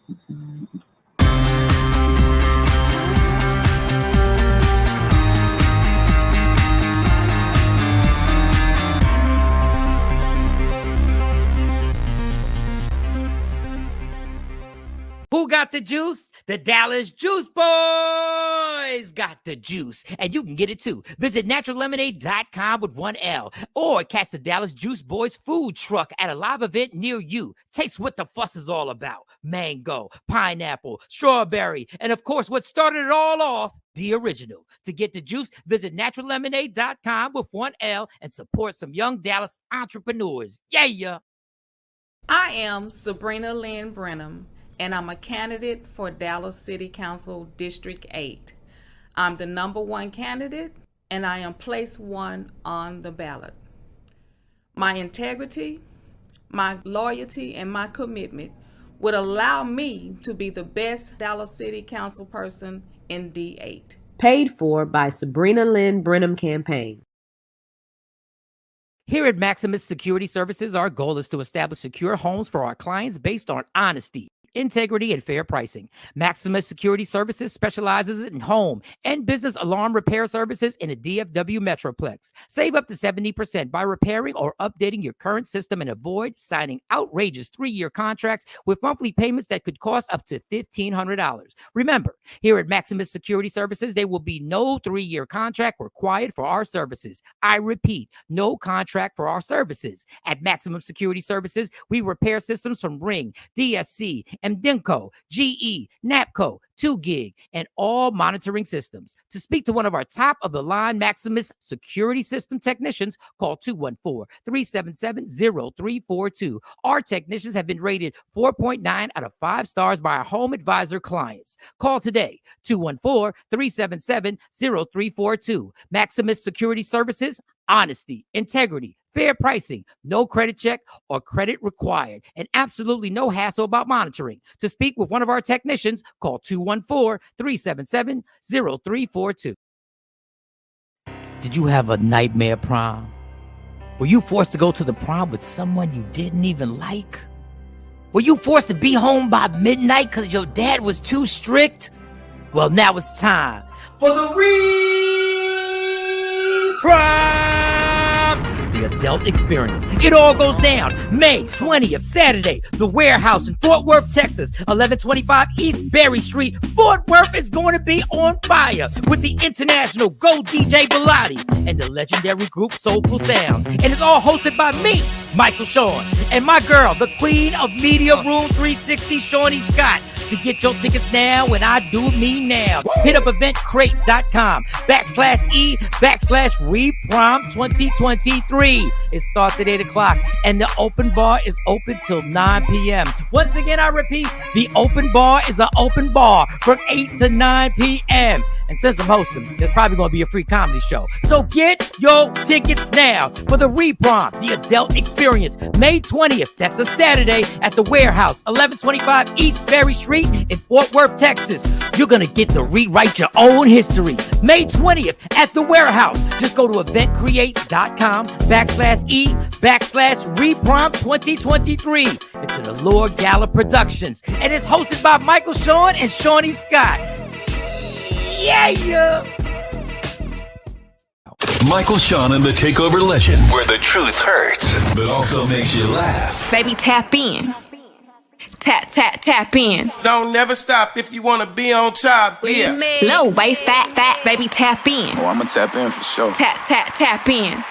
Who got the juice? The Dallas Juice Boys got the juice, and you can get it too. Visit naturallemonade.com with one L, or catch the Dallas Juice Boys food truck at a live event near you. Taste what the fuss is all about. Mango, pineapple, strawberry, and of course, what started it all off, the original. To get the juice, visit naturallemonade.com with one L and support some young Dallas entrepreneurs. Yeah. I am Sabrina Lynn Brenham, and I'm a candidate for Dallas City Council District 8. I'm the #1 candidate, and I am place 1 on the ballot. My integrity, my loyalty, and my commitment would allow me to be the best Dallas City Council person in D8. Paid for by Sabrina Lynn Brenham Campaign. Here at Maximus Security Services, our goal is to establish secure homes for our clients based on honesty, integrity, and fair pricing. Maximus Security Services specializes in home and business alarm repair services in a DFW Metroplex. Save up to 70% by repairing or updating your current system and avoid signing outrageous 3-year contracts with monthly payments that could cost up to $1,500. Remember, here at Maximus Security Services, there will be no 3-year contract required for our services. I repeat, no contract for our services. At Maximum Security Services, we repair systems from Ring, DSC, MDENCO, GE, NAPCO, 2GIG, and all monitoring systems. To speak to one of our top-of-the-line Maximus Security System technicians, call 214-377-0342. Our technicians have been rated 4.9 out of 5 stars by our Home Advisor clients. Call today, 214-377-0342. Maximus Security Services, honesty, integrity, fair pricing, no credit check or credit required, and absolutely no hassle about monitoring. To speak with one of our technicians, call 214-377-0342. Did you have a nightmare prom? Were you forced to go to the prom with someone you didn't even like? Were you forced to be home by midnight because your dad was too strict? Well, now it's time for the Prom, the adult experience. It all goes down May 20th, Saturday, the Warehouse in Fort Worth, Texas, 1125 East Berry Street. Fort Worth is going to be on fire with the international Go DJ Bellotti and the legendary group Soulful Sounds. And it's all hosted by me, Micheal Shawn, and my girl, the queen of Media Room 360, Shawnee Scott. To get your tickets now, and I do mean now, hit up eventcrate.com/E/Reprom 2023. It starts at 8 o'clock, and the open bar is open till 9 p.m. Once again, I repeat, the open bar is an open bar from 8 to 9 p.m. And since I'm hosting, there's probably going to be a free comedy show. So get your tickets now for the Reprom, the adult experience, May 20th. That's a Saturday at the Warehouse, 1125 East Berry Street in Fort Worth, Texas. You're going to get to rewrite your own history. May 20th at the Warehouse. Just go to eventcreate.com/E/Reprom 2023. It's an Allure Gala Productions, and it's hosted by Micheal Shawn and Shawnee Scott. Yeah. Micheal Shawn and the Takeover legend, where the truth hurts, but also makes you laugh. Baby, tap in. Tap in. Don't never stop if you want to be on top. Yeah. Low waist, fat, baby, tap in. Oh, I'ma tap in for sure. Tap in.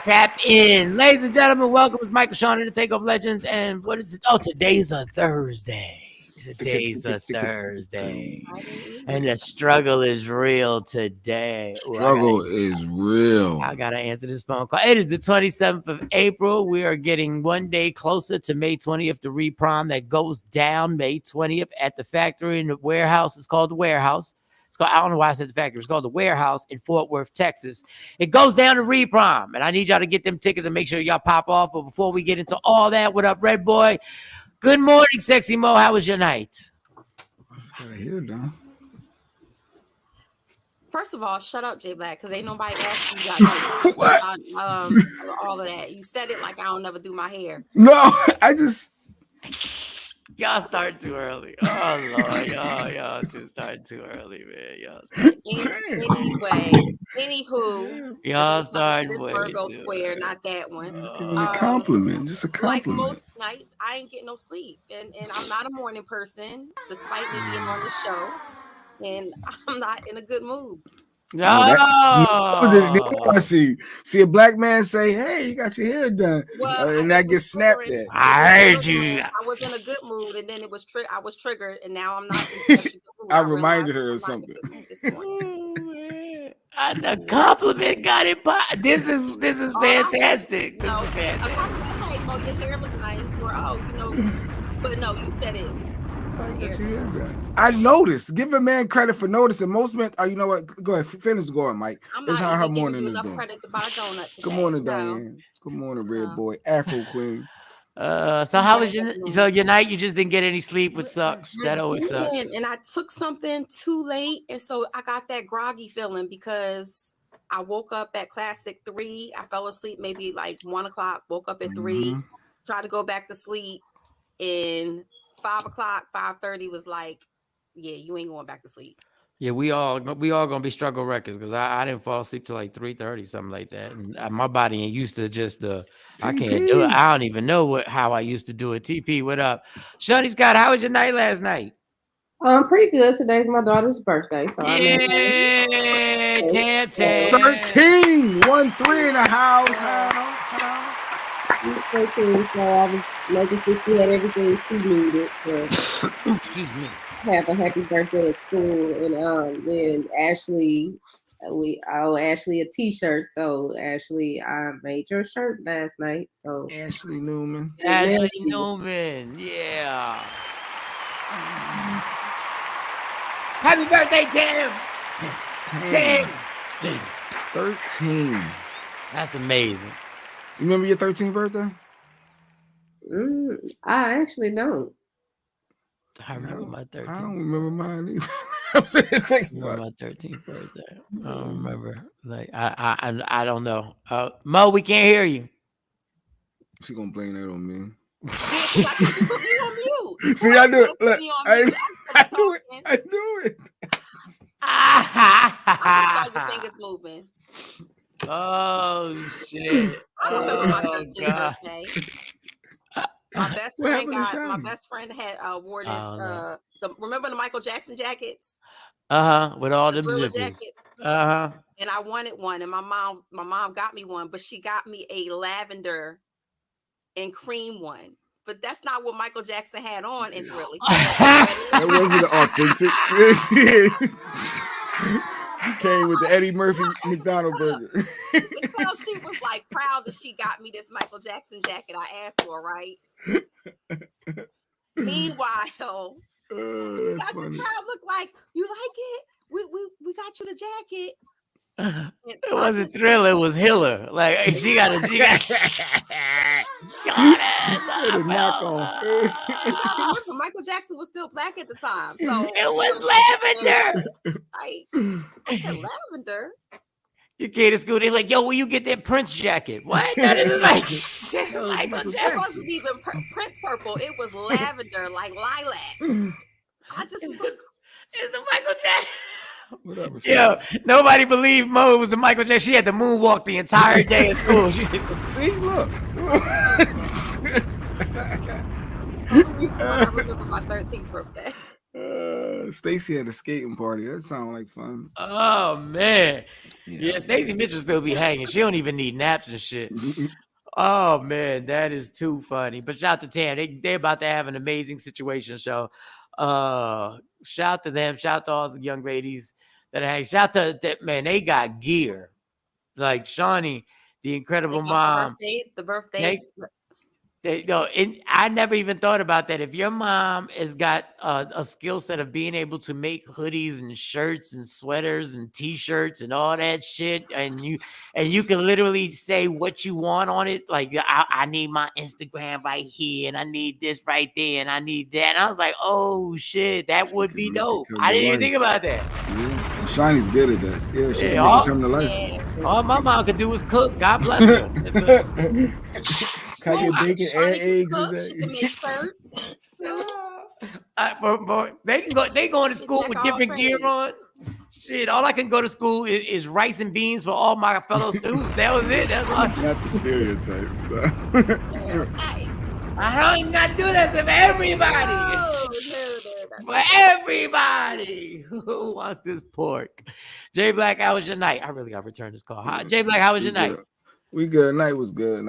Tap in. Ladies and gentlemen, welcome. It's Micheal Shawn and the Takeover Legends. And what is it? Oh, today's a Thursday. And the struggle is real today. Struggle is real. I gotta answer this phone call. It is the 27th of April. We are getting one day closer to May 20th, the Reprom that goes down May 20th at the factory in the Warehouse. It's called the Warehouse. It's called, I don't know why I said the factory. It's called the Warehouse in Fort Worth, Texas. It goes down to Reprom, and I need y'all to get them tickets and make sure y'all pop off. But before we get into all that, what up, Red Boy? Good morning, Sexy Mo. How was your night? Here, Don. First of all, shut up, J Black, because ain't nobody asked you about all of that. You said it like I don't never do my hair. No, I just. Y'all start too early. Oh Lord, y'all just started too early, man. Y'all start. Anywho, Y'all this started way Virgo too square, early. not that one. Just give me a compliment, just a compliment. Like most nights, I ain't getting no sleep, and I'm not a morning person, despite me being on the show, and I'm not in a good mood. See a black man say, "Hey, you got your hair done," and that gets snapped at. I heard you. I was in a good mood, and then I was triggered, and now I'm not in such a good mood. I reminded her of something. This morning. The compliment got it. This is fantastic. This is fantastic. Hey, Mo, your hair look nice. Or but no, you said it. I noticed. Give a man credit for noticing. Most men, you know what? Go ahead, finish going, Mike. This is how her morning is doing. Credit to buy donuts today. Good morning, Diane. Good morning, Red Boy, Afro Queen. So how was your night? You just didn't get any sleep, which sucks. That always sucks. And I took something too late, and so I got that groggy feeling because I woke up at classic 3. I fell asleep maybe like 1 o'clock. Woke up at 3. Tried to go back to sleep, and 5 o'clock, 5:30 was like, yeah, you ain't going back to sleep. Yeah, we all gonna be struggle records because I didn't fall asleep till like 3:30, something like that. And my body ain't used to just I can't do it. I don't even know how I used to do it. TP, what up? Shawty Scott, how was your night last night? Pretty good. Today's my daughter's birthday, so Tam. 13, 1-3 in the house. 13, so I was making sure she had everything she needed to excuse me, have a happy birthday at school. And then Ashley, we owe Ashley a t-shirt. So Ashley, I made your shirt last night. So Ashley Newman. Ashley Newman, yeah. Happy birthday, Tam. 13. That's amazing. You remember your 13th birthday? I actually don't. I remember my 13th. I don't remember mine either. I remember my 13th birthday. I don't remember. Like I don't know. Mo, we can't hear you. She gonna blame that on me. See, I knew it. Look, I knew it. I saw your fingers moving. Oh shit! I remember my 13th birthday. My best friend had wore this. Remember the Michael Jackson jackets? With all them zippers. Jackets. And I wanted one, and my mom got me one, but she got me a lavender and cream one. But that's not what Michael Jackson had on in Thriller. That wasn't authentic. He came with the Eddie Murphy McDonald burger. Until she was like proud that she got me this Michael Jackson jacket I asked for, right? Meanwhile, that's funny. This child looked like, you like it? We got you the jacket. It wasn't Thriller, it was Hiller. Like she got Michael Jackson was still black at the time, so it was lavender. I said lavender. You came to school, they're like, yo, where you get that Prince jacket? What? That is Michael Jackson. It wasn't even Prince purple, it was lavender, like lilac. It's the Michael Jackson. Whatever. Yeah, nobody believed Mo was a Michael Jackson. She had to moonwalk the entire day at school. See, look. I remember my 13th birthday. Stacy had a skating party. That sounded like fun. Oh man, yeah. Stacy Mitchell still be hanging. She don't even need naps and shit. Oh man, that is too funny. But shout out to Tam. They're about to have an amazing situation show. Shout to them. Shout to all the young ladies that hang. Shout to that man. They got gear. Like Shawnee, the incredible mom. The birthday. I never even thought about that. If your mom has got a skill set of being able to make hoodies and shirts and sweaters and t-shirts and all that shit, and you can literally say what you want on it, like I need my Instagram right here, and I need this right there, and I need that. And I was like, oh shit, that would be dope. I didn't even think about that. Yeah. Shawnee's good at that. Yeah, she Yeah, can make it come to life. all my mom could do was cook. God bless her. Can I get bacon and eggs She today? can make shirts. They can go. They going to school Jack with all different gear trades. on. Shit, all I can go to school is rice and beans for all my fellow students. That was it. That's all. Not the stereotypes, though. I don't not do that for everybody. No. For everybody who wants this pork. Jay Black, how was your night? I really got to return this call. Jay Black, how was your night? We good. Night was good.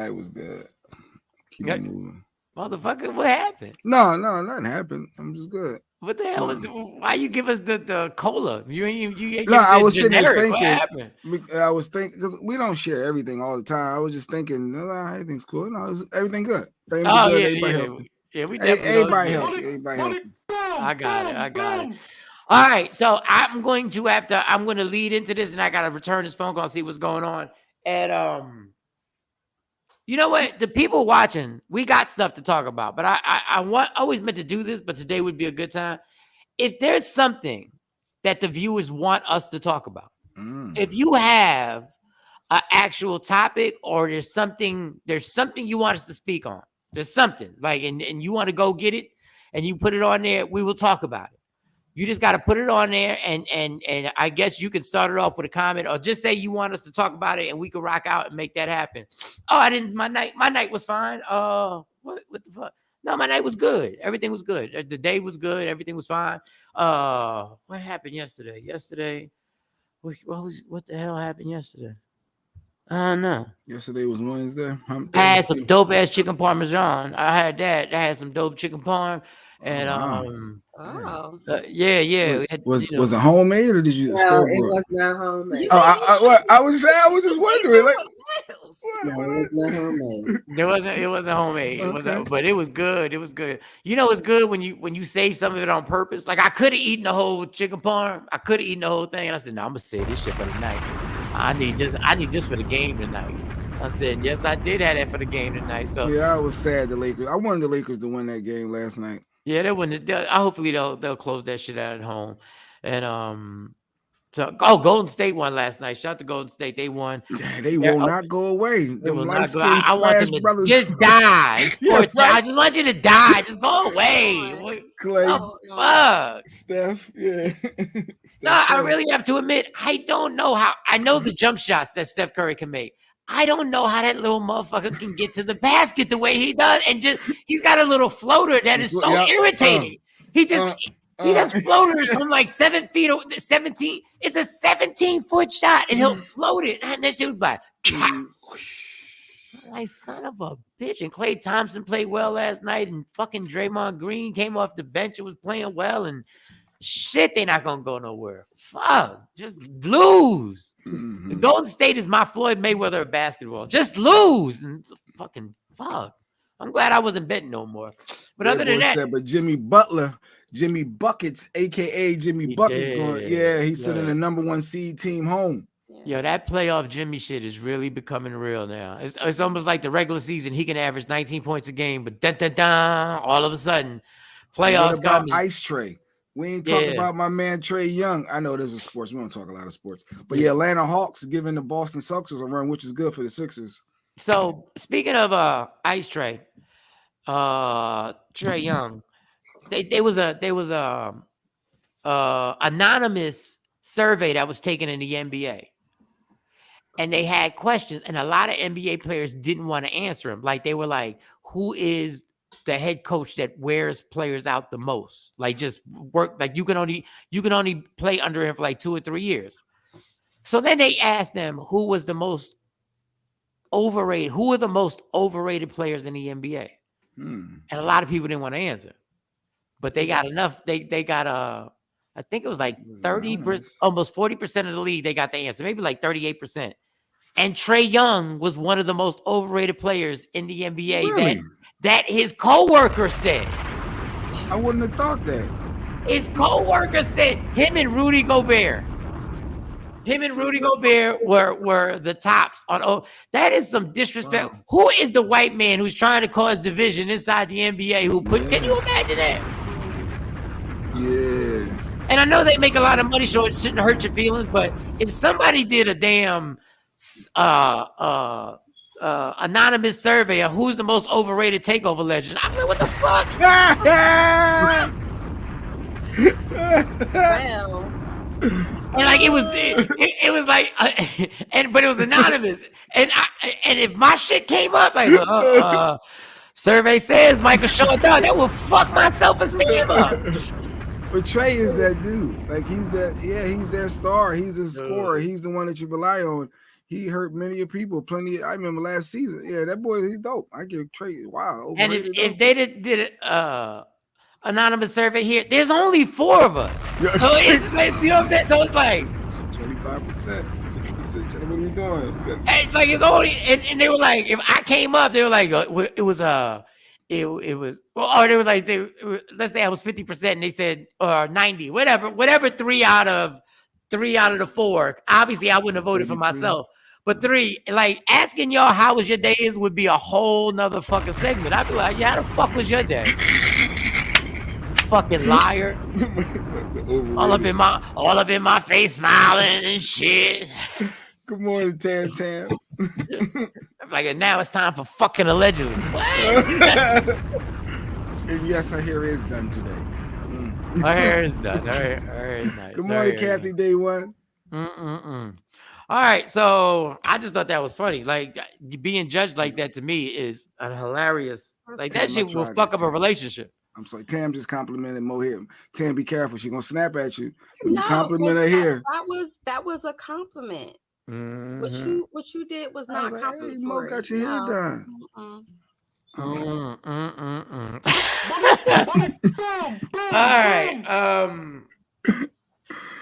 Keep it moving. Motherfucker, what happened? No, nothing happened. I'm just good. What the hell was it? Why you give us the cola? You ain't No, I was sitting there thinking. What thinking. happened? I was thinking because we don't share everything all the time. I was just thinking, no, everything's cool. No, everything good. Family Oh good, yeah, everybody yeah. healthy. Yeah, we definitely Everybody don't- healthy. Everybody healthy. I got it. All right, so I'm going to lead into this, and I gotta return this phone call and see what's going on. And you know what? The people watching, we got stuff to talk about, but I always meant to do this, but today would be a good time. If there's something that the viewers want us to talk about, if you have an actual topic or there's something you want us to speak on, there's something like, and you want to go get it and you put it on there, we will talk about it. You just got to put it on there, and I guess you can start it off with a comment or just say you want us to talk about it, and we can rock out and make that happen. Oh, my night was fine. What the fuck? No, my night was good. Everything was good. The day was good. Everything was fine. What happened yesterday? What the hell happened yesterday? I don't know. Yesterday was Wednesday. I had some dope ass chicken parmesan. I had that. I had some dope chicken parm. And yeah. Was it homemade or did you? No, it was not homemade. Oh, I was just wondering. Like, No, it was not homemade. It wasn't homemade. Okay. But it was good. It was good. You know, it's good when you save some of it on purpose. Like I could have eaten the whole chicken parm. I could have eaten the whole thing, and I said, "No, I'm gonna save this shit for the night. I need this for the game tonight." I said, "Yes, I did have that for the game tonight." So yeah, I was sad. The Lakers. I wanted the Lakers to win that game last night. yeah, they wouldn't. Hopefully they'll close that shit out at home. And so Golden State won last night. Shout out to Golden State. They won. Yeah, they will not go away. They will Them not go. light-skinned I want them Splash to brothers. just die. In sports. Yeah, right. I just want you to die. Just go away. Clay, Fuck. Steph. Yeah. No, I really have to admit, I don't know how. I know the jump shots that Steph Curry can make. I don't know how that little motherfucker can get to the basket the way he does, and he's got a little floater that is so irritating. He has floaters from like 7 feet, 17. It's a 17-foot shot, and he'll float it, and then shoot by. Like son of a bitch. And Klay Thompson played well last night, and fucking Draymond Green came off the bench and was playing well, and shit, they're not gonna go nowhere. Fuck, just lose. The Golden State is my Floyd Mayweather of basketball. Just lose and fucking fuck. I'm glad I wasn't betting no more. But other than that, but Jimmy Buckets, aka Jimmy Buckets, he's sending the number 1 seed team home. yo, that playoff Jimmy shit is really becoming real now. It's almost like the regular season. He can average 19 points a game, but all of a sudden, playoffs come. Ice Tray. We ain't talking about my man Trae Young. I know this is sports. We don't talk a lot of sports. But yeah, Atlanta Hawks giving the Boston Celtics a run, which is good for the Sixers. So speaking of Ice Tray, Trae Young, there was a anonymous survey that was taken in the NBA. And they had questions, and a lot of NBA players didn't want to answer them. Like they were like, who is the head coach that wears players out the most? Like just work, like you can only play under him for like 2 or 3 years. So then they asked them who was the most overrated, who are the most overrated players in the NBA? And a lot of people didn't want to answer. But they got enough, they got I think it was like 30%, almost 40% of the league, they got the answer, maybe like 38%. And Trae Young was one of the most overrated players in the NBA. Really? That his co-worker said. I wouldn't have thought that. His co-worker said him and Rudy Gobert were the tops on. Oh, that is some disrespect. Wow. Who is the white man who's trying to cause division inside the NBA? Can you imagine that? Yeah. And I know they make a lot of money, so it shouldn't hurt your feelings. But if somebody did a damn anonymous survey of who's the most overrated takeover legend, I'm like, what the fuck? Well, And like it was like, but it was anonymous. And if my shit came up, like, survey says Michael Shawn, no, that will fuck my self-esteem up. But Trey is that dude. Like he's their star. He's a scorer. He's the one that you rely on. He hurt many of people. I remember last season. Yeah, that boy, he's dope. I give Trey wow. And if they did anonymous survey here, there's only 4 of us. So it's like, you know what I'm saying? So it's like 25%, 50%. What are we doing? And like it's only and they were like, if I came up, they were like, it was or they was like, let's say I was 50%, and they said 90, whatever 3 out of the 4. Obviously, I wouldn't have voted for myself. But 3, like asking y'all how was your day would be a whole nother fucking segment. I'd be like, yeah, how the fuck was your day? Fucking liar. all up in my face smiling and shit. Good morning, Tam Tam. I'm like, and now it's time for fucking allegedly. And yes, her hair is done today. Her hair is done. Her hair is nice. Good morning, Kathy, day one. All right, so I just thought that was funny. Like being judged like that to me is a hilarious. Like that shit will fuck up a relationship. I'm sorry, Tam just complimented Mo here. Tam, be careful. She's gonna snap at you. When no, you compliment her here. That was a compliment. Mm-hmm. What you did was not like, complimentary. Hey, Mo got your hair done. All right.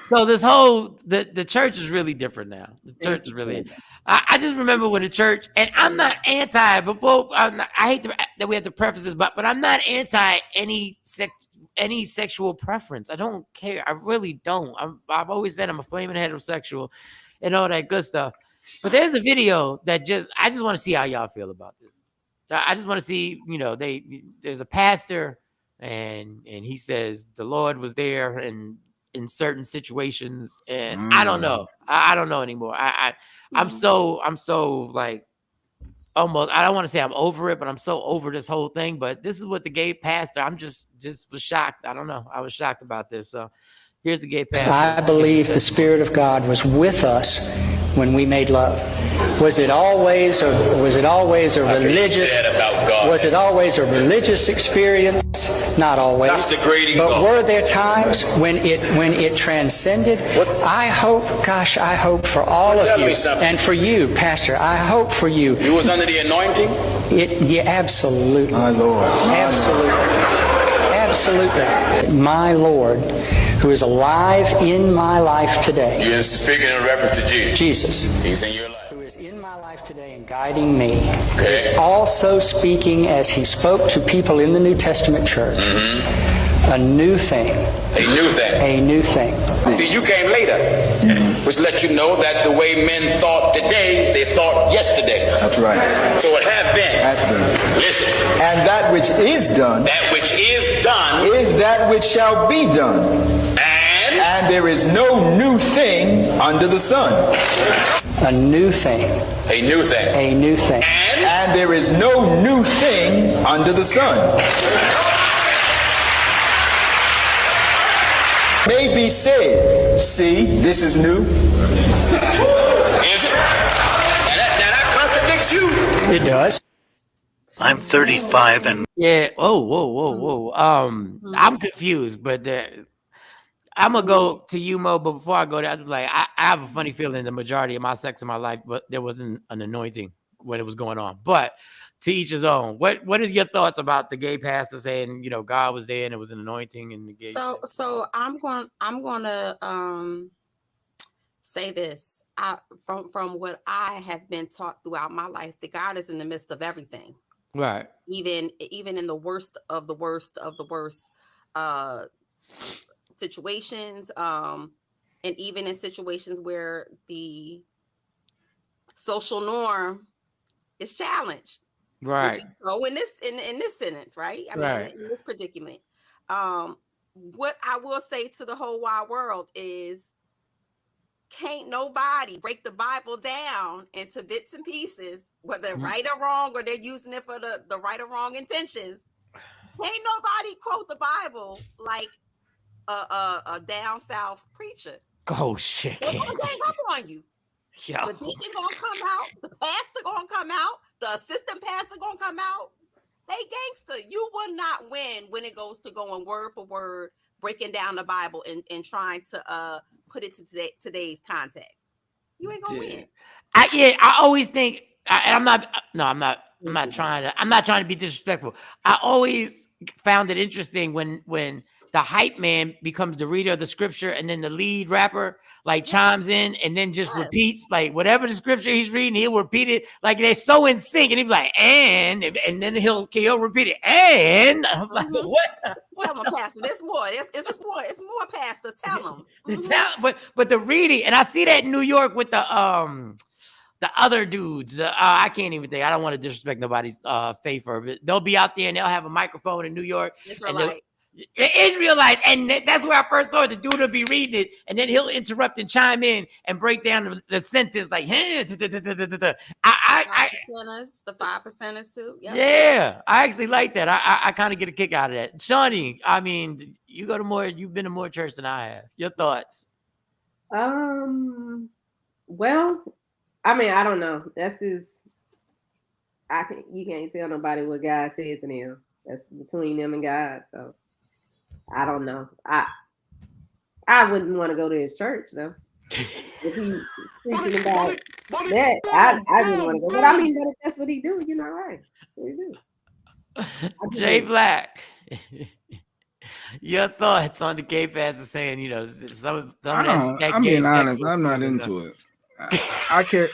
So this whole the church is really different now. The church is really. I just remember when the church, and I'm not anti. Before I hate that we have to preface this, but I'm not anti any sexual preference. I don't care. I really don't. I've always said I'm a flaming heterosexual, and all that good stuff. But there's a video that I just want to see how y'all feel about this. I just want to see, there's a pastor, and he says the Lord was there and in certain situations, and I don't know. I don't know anymore. I'm so like almost. I don't want to say I'm over it, but I'm so over this whole thing. But this is what the gay pastor. I'm just was shocked. I don't know. I was shocked about this. So here's the gay pastor. I believe the Spirit of God was with us when we made love. Was it always a religious? Was it always a religious experience? Not always. That's degrading. But were there times when it transcended? I hope for all of you and for you, Pastor. I hope for you. You was under the anointing? Yeah, absolutely. My Lord. Absolutely. My Lord, who is alive in my life today. You're speaking in reference to Jesus. Jesus. He's in your life. Who is in my life today and guiding me. Okay. Is also speaking as he spoke to people in the New Testament church. A new thing. A new thing. A new thing. See, you came later, which let you know that the way men thought today, they thought yesterday. That's right. So it has been. Listen. And that which is done. That which is done. Is that which shall be done. And there is no new thing under the sun. A new thing. A new thing. A new thing. And there is no new thing under the sun. May be said, see, this is new. Is it? That contradicts you. It does. I'm 35 and yeah. Whoa. I'm confused, but I'm gonna go to you, Mo. But before I go there, I was like, I have a funny feeling the majority of my sex in my life, but there wasn't an anointing when it was going on. But to each his own. What is your thoughts about the gay pastor saying, God was there and it was an anointing and the gay? So I'm going to say this. From what I have been taught throughout my life, that God is in the midst of everything. Right. Even in the worst of the worst situations, and even in situations where the social norm is challenged. Right. So in this sentence, right? I mean, in this predicament, what I will say to the whole wide world is, can't nobody break the Bible down into bits and pieces, whether right or wrong, or they're using it for the right or wrong intentions. Ain't nobody quote the Bible like a down south preacher. Oh shit! They're gonna gang up on you. Yo. The deacon gonna come out, the pastor gonna come out, the assistant pastor gonna come out. They gangster. You will not win when it goes to going word for word, breaking down the Bible and trying to put it to today's context. You ain't gonna win. I always think, I'm not trying to be disrespectful. I always found it interesting when the hype man becomes the reader of the scripture, and then the lead rapper chimes in and then just repeats whatever the scripture he's reading, he'll repeat it they're so in sync, and he'll be like, and then he'll repeat it, and I'm like, what? Tell him, Pastor, there's more. It's more, Pastor. Tell him. But the reading, and I see that in New York with the other dudes. I can't even think. I don't want to disrespect nobody's faith, but they'll be out there and they'll have a microphone in New York. Israelites, and that's where I first saw it. The dude will be reading it, and then he'll interrupt and chime in and break down the sentence like, the 5%ers too. Yep. Yeah, I actually like that. I kind of get a kick out of that. Shawnee, I mean, you've been to more church than I have. Your thoughts? Well, I mean, I don't know. You can't tell nobody what God said to them. That's between them and God. So I don't know. I wouldn't want to go to his church though. If he's preaching about that, I wouldn't want to go. But I mean, if that's what he do, right? What he do. Jay Black, your thoughts on the gay pastor saying, some of that I'm gay being honest. sex I'm not into it. I can't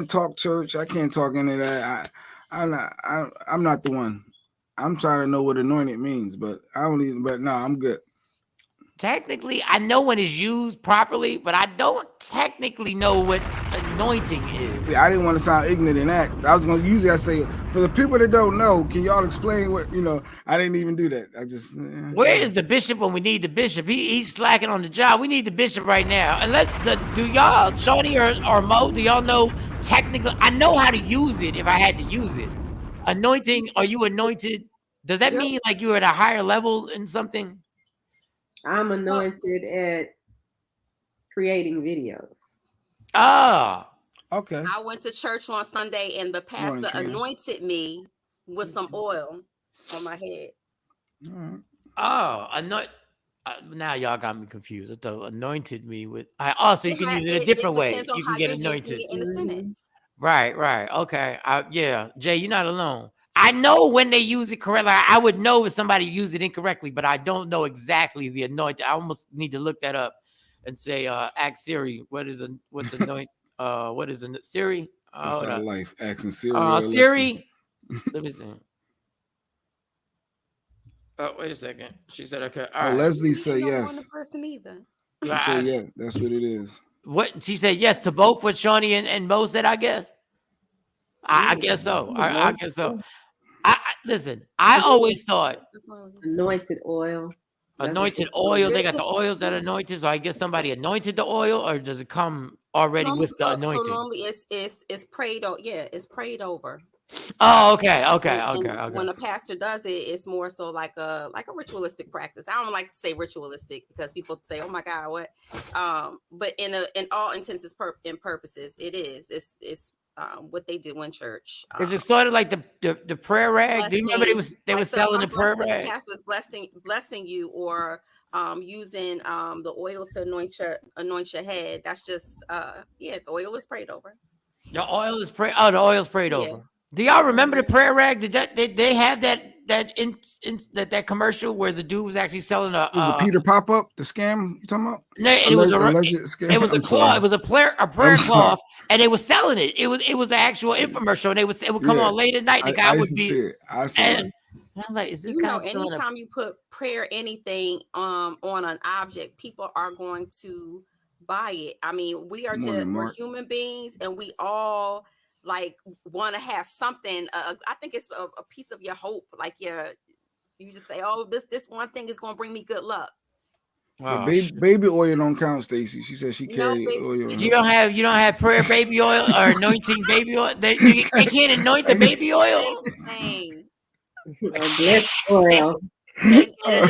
talk church. I can't talk any of that. I'm not the one. I'm trying to know what anointed means, but I don't even. But no, I'm good. Technically, I know when it's used properly, but I don't technically know what anointing is. Yeah, I didn't want to sound ignorant in that. I was going to usually say, for the people that don't know, can y'all explain what, I didn't even do that. I just. Where is the bishop when we need the bishop? He's slacking on the job. We need the bishop right now. Unless, do y'all, Shawnee or Mo, do y'all know technically? I know how to use it if I had to use it. Anointing, are you anointed? Does that mean you're at a higher level in something? I'm anointed at creating videos. Oh, okay. I went to church on Sunday and the pastor anointed me with some oil on my head. Oh, now y'all got me confused. I thought anointed me with. So you can use it a different way. You can get anointed in a sentence. Right. Okay. Yeah, Jay, you're not alone. I know when they use it correctly. I would know if somebody used it incorrectly, but I don't know exactly the anointed. I almost need to look that up and say, ask Siri, what's anoint? What is Siri? That's our life. Asking Siri. Siri. Let me see. Oh, wait a second. She said, okay. All right. Leslie said yes. Person either. She said yes. That's what it is. What? She said yes to both what Shawnee and Mo said, I guess. I guess so. I guess so. Listen, I always thought anointed oil. Anointed oil. They got the oils that are anointed. So I guess somebody anointed the oil, or does it come already with the anointing? So normally it's prayed over. Yeah, it's prayed over. Oh, okay. When a pastor does it, it's more so like a ritualistic practice. I don't like to say ritualistic because people say, "Oh my God, what?" But in all intents and purposes, it is. It's what they do in church. Is it sort of like the prayer rag? Do you remember they were selling the prayer rag? The pastor's blessing you, or using the oil to anoint your head. That's just the oil is prayed over. The oil is prayed. Oh, the oil is prayed over. Do y'all remember the prayer rag? Did they have that commercial where the dude was actually selling a? Was it Peter pop up the scam you talking about? No, it was a cloth. It was a prayer cloth, and they were selling it. It was an actual infomercial, and it would come on late at night. The guy would be. I saw it. And I'm like, is this guy still anytime you put prayer anything on an object, people are going to buy it. I mean, we're human beings, and we all want to have something. I think it's a piece of your hope, like your You just say, "Oh, this one thing is gonna bring me good luck." But baby oil don't count, Stacy. She said she carry oil. You don't have prayer baby oil or anointing baby oil. They can't anoint the baby oil. Ain't the same. Blessed oil. And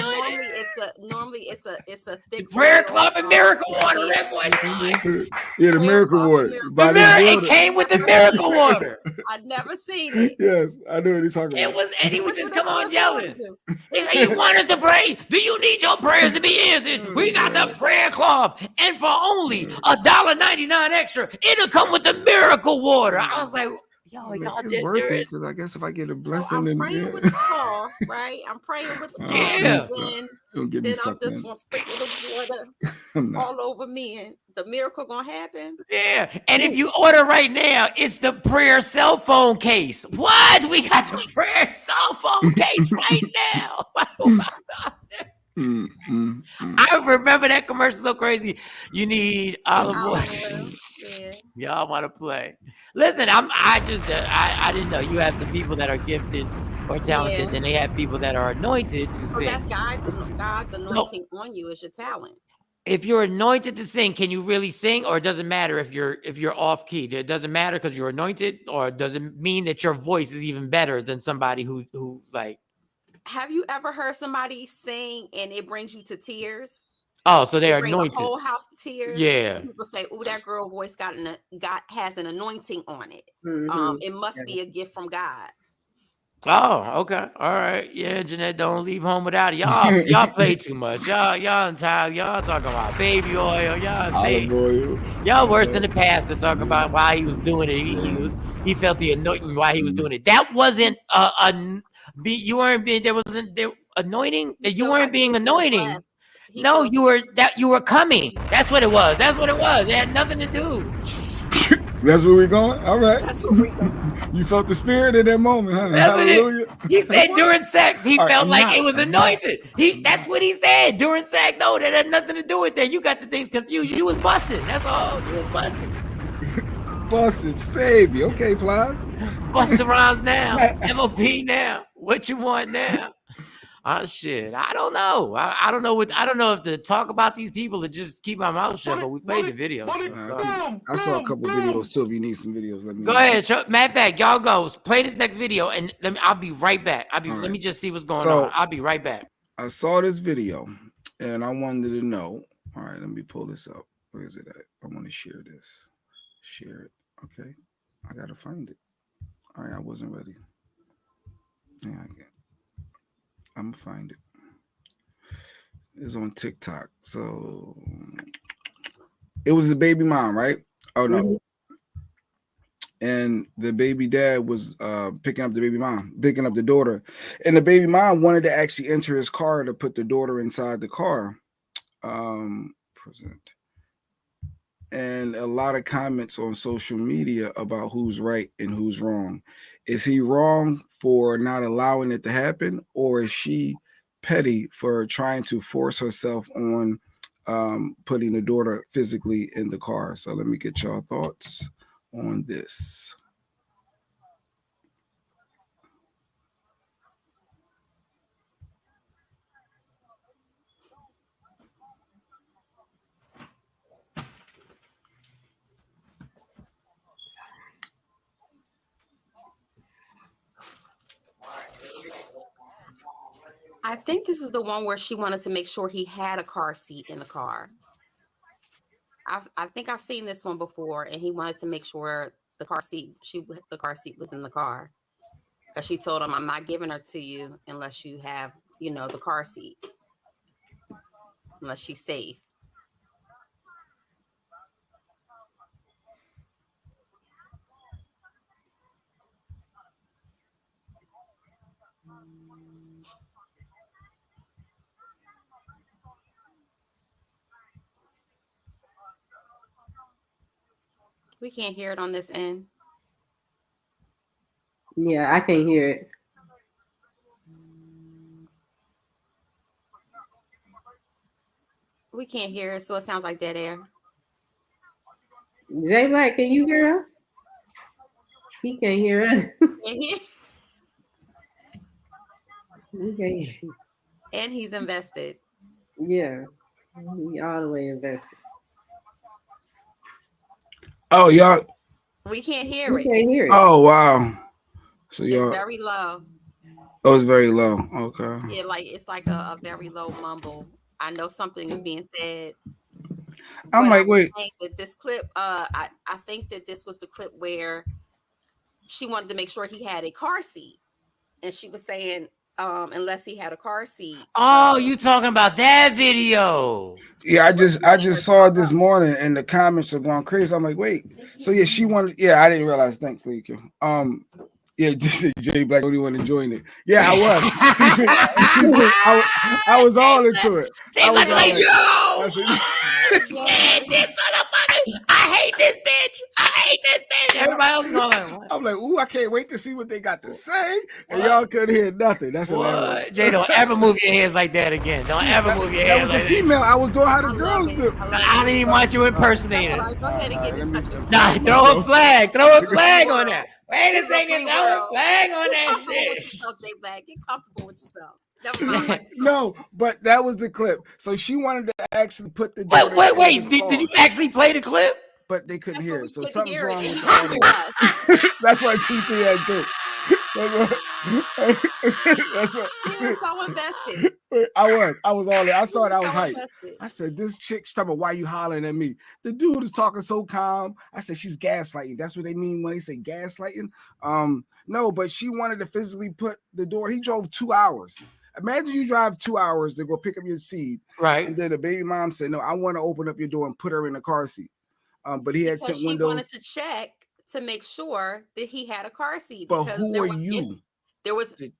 normally it's a thick prayer oil. cloth and miracle water. That boy. Yeah, the miracle water. It came with the miracle water. I've never seen it. Yes, I know what he's talking about. It was, and he would just come on yelling. He said, "You want us to pray? Do you need your prayers to be answered? We got the prayer cloth, and for only $1.99 extra, it'll come with the miracle water." I was like, "Yo, y'all it's dead worth serious?" it because I guess if I get a blessing, I'm then praying with the cloth, right? I'm praying with the cloth. Don't get me Then I'm sucked just in. gonna sprinkle the water all over me, and the miracle gonna happen. Yeah, and if you order right now, it's the prayer cell phone case. What? We got the prayer cell phone case right now. I remember that commercial so crazy. You need olive oil. Yeah. Y'all want to play? Listen, I didn't know you have some people that are gifted or talented, and they have people that are anointed to sing. That's God's anointing on you is your talent. If you're anointed to sing, can you really sing, or it doesn't matter if you're off key? It doesn't matter because you're anointed, or does it mean that your voice is even better than somebody who like? Have you ever heard somebody sing and it brings you to tears? Oh, so they are bring anointed. The whole house to tears. Yeah. People say, "Oh, that girl voice has an anointing on it. It must be a gift from God." Oh, okay. All right. Yeah, Jeanette, don't leave home without it. Y'all play too much. Y'all entitled. Y'all talking about baby oil. Olive oil. Y'all worse than the pastor talking about why he was doing it. He felt the anointing while he was doing it. That wasn't you weren't being anointing. You weren't being anointing. No, you were coming. That's what it was. It had nothing to do. That's where we're going. All right. That's where we going. You felt the spirit in that moment, huh? Hallelujah. He said during sex, he felt like it was anointed. That's what he said during sex. No, that had nothing to do with that. You got the things confused. You was busting. That's all. You was busting. Busting, baby. Okay, Plies. Busting rhymes now. MOP now. What you want now? Oh shit! I don't know. I don't know I don't know if to talk about these people or just keep my mouth shut. But we played the video. I saw a couple videos too. If you need some videos, let me go ahead. Matter of fact, y'all go play this next video, and I'll be right back. Let me just see what's going on. I'll be right back. I saw this video, and I wanted to know. All right, let me pull this up. Where is it at? I want to share this. Share it. Okay, I gotta find it. All right, I wasn't ready. Yeah, I'm gonna find it. It's on TikTok. So it was the baby mom, right? Oh no. And the baby dad was picking up the daughter. And the baby mom wanted to actually enter his car to put the daughter inside the car. Present. And a lot of comments on social media about who's right and who's wrong. Is he wrong for not allowing it to happen, or is she petty for trying to force herself on putting the daughter physically in the car? So let me get y'all thoughts on this. I think this is the one where she wanted to make sure he had a car seat in the car. I think I've seen this one before, and he wanted to make sure the car seat was in the car, because she told him, "I'm not giving her to you unless you have, the car seat, unless she's safe." We can't hear it on this end. Yeah, I can't hear it. We can't hear it, so it sounds like dead air. J Black, can you hear us? He can't hear us. Okay. And he's invested. Yeah. He all the way invested. Oh, y'all. We can't hear We it. can't hear it. Oh, wow. So It's y'all. very low. Oh, it's very low. Okay. Yeah, like it's like a very low mumble. I know something is being said. I'm But like, I was wait. saying that this clip, I think that this was the clip where she wanted to make sure he had a car seat, and she was saying, unless he had a car seat. Oh, you talking about that video? Yeah, I He wasn't letting her just saw it talk this up. morning, and the comments are going crazy. I'm like, wait. So yeah, she wanted. Yeah, I didn't realize. Thanks, Leaky. Yeah, just Jay Black only one enjoying it. Yeah, I was. I was all into it. Jay Black like, yo, I said, I hate this motherfucker. I hate this bitch. I hate this bitch. Everybody else is going like, what? I'm like, ooh, I can't wait to see what they got to say. And y'all couldn't hear nothing. That's hilarious. Jay, don't ever move your hands like that again. Don't ever move your hands like that was the female. I was doing how the girls do. I didn't even want you impersonating. All right, go ahead and get in touch with Nah, yourself. throw a flag. Throw a flag on that. Wait a second. Throw a flag on Get that comfortable shit. with yourself, Jay Black. Get comfortable with yourself. Never mind. No, but that was the clip. So she wanted to actually put the Wait. Did you actually play the clip? But they couldn't hear it. So something's hear it. wrong with It's the audio. us. That's why TP had jokes. That's what. You were so invested. I was all there. I saw it. I was So hyped. invested. I said, this chick's talking about why you hollering at me. The dude is talking so calm. I said, she's gaslighting. That's what they mean when they say gaslighting. No, but she wanted to physically put the door. He drove 2 hours. Imagine you drive 2 hours to go pick up your seed. Right. And then the baby mom said, no, I want to open up your door and put her in the car seat. But he had Because tint windows. She wanted to check to make sure that he had a car seat. But Because who are you? There was a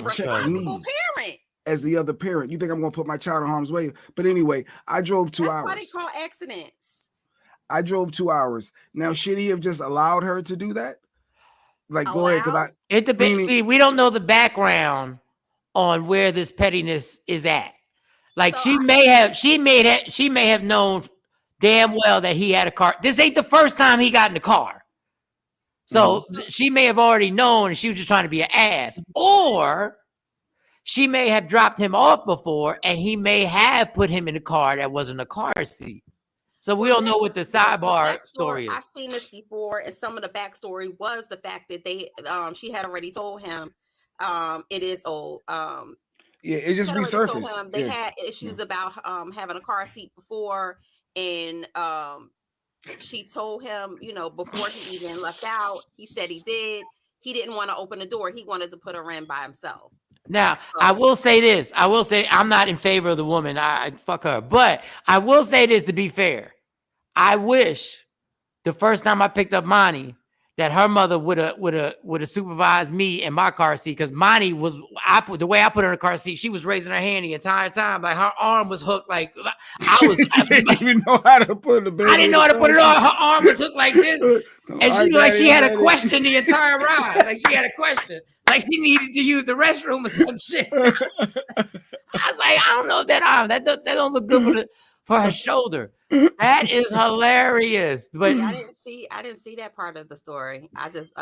responsible parent. As the other parent. You think I'm going to put my child in harm's way? But anyway, I drove 2 hours. That's why they call accidents. I drove 2 hours. Now, should he have just allowed her to do that? Like, go ahead. Because it depends. See, we don't know the background on where this pettiness is at. Like, So she may have known damn well that he had a car. This ain't the first time he got in the car. So she may have already known and she was just trying to be an ass. Or she may have dropped him off before and he may have put him in a car that wasn't a car seat. So we don't know what the sidebar story is. I've seen this before, and some of the backstory was the fact that she had already told him it is old. Yeah, it just resurfaced. They had issues about having a car seat before, and she told him, before he even left out, he said he did. He didn't want to open the door. He wanted to put her in by himself. Now, I will say this. I will say I'm not in favor of the woman. I fuck her. But I will say this to be fair. I wish the first time I picked up Monty that her mother would have supervised me in my car seat, because Monty was the way I put her in the car seat, she was raising her hand the entire time, like her arm was hooked, like I didn't even know how to put the baby. I didn't know how to put it on. Her arm was hooked like this, and she had a question the entire ride, like she had a question, like she needed to use the restroom or some shit. I was like, I don't know if that arm that don't look good for her shoulder. That is hilarious. But I didn't see that part of the story. I just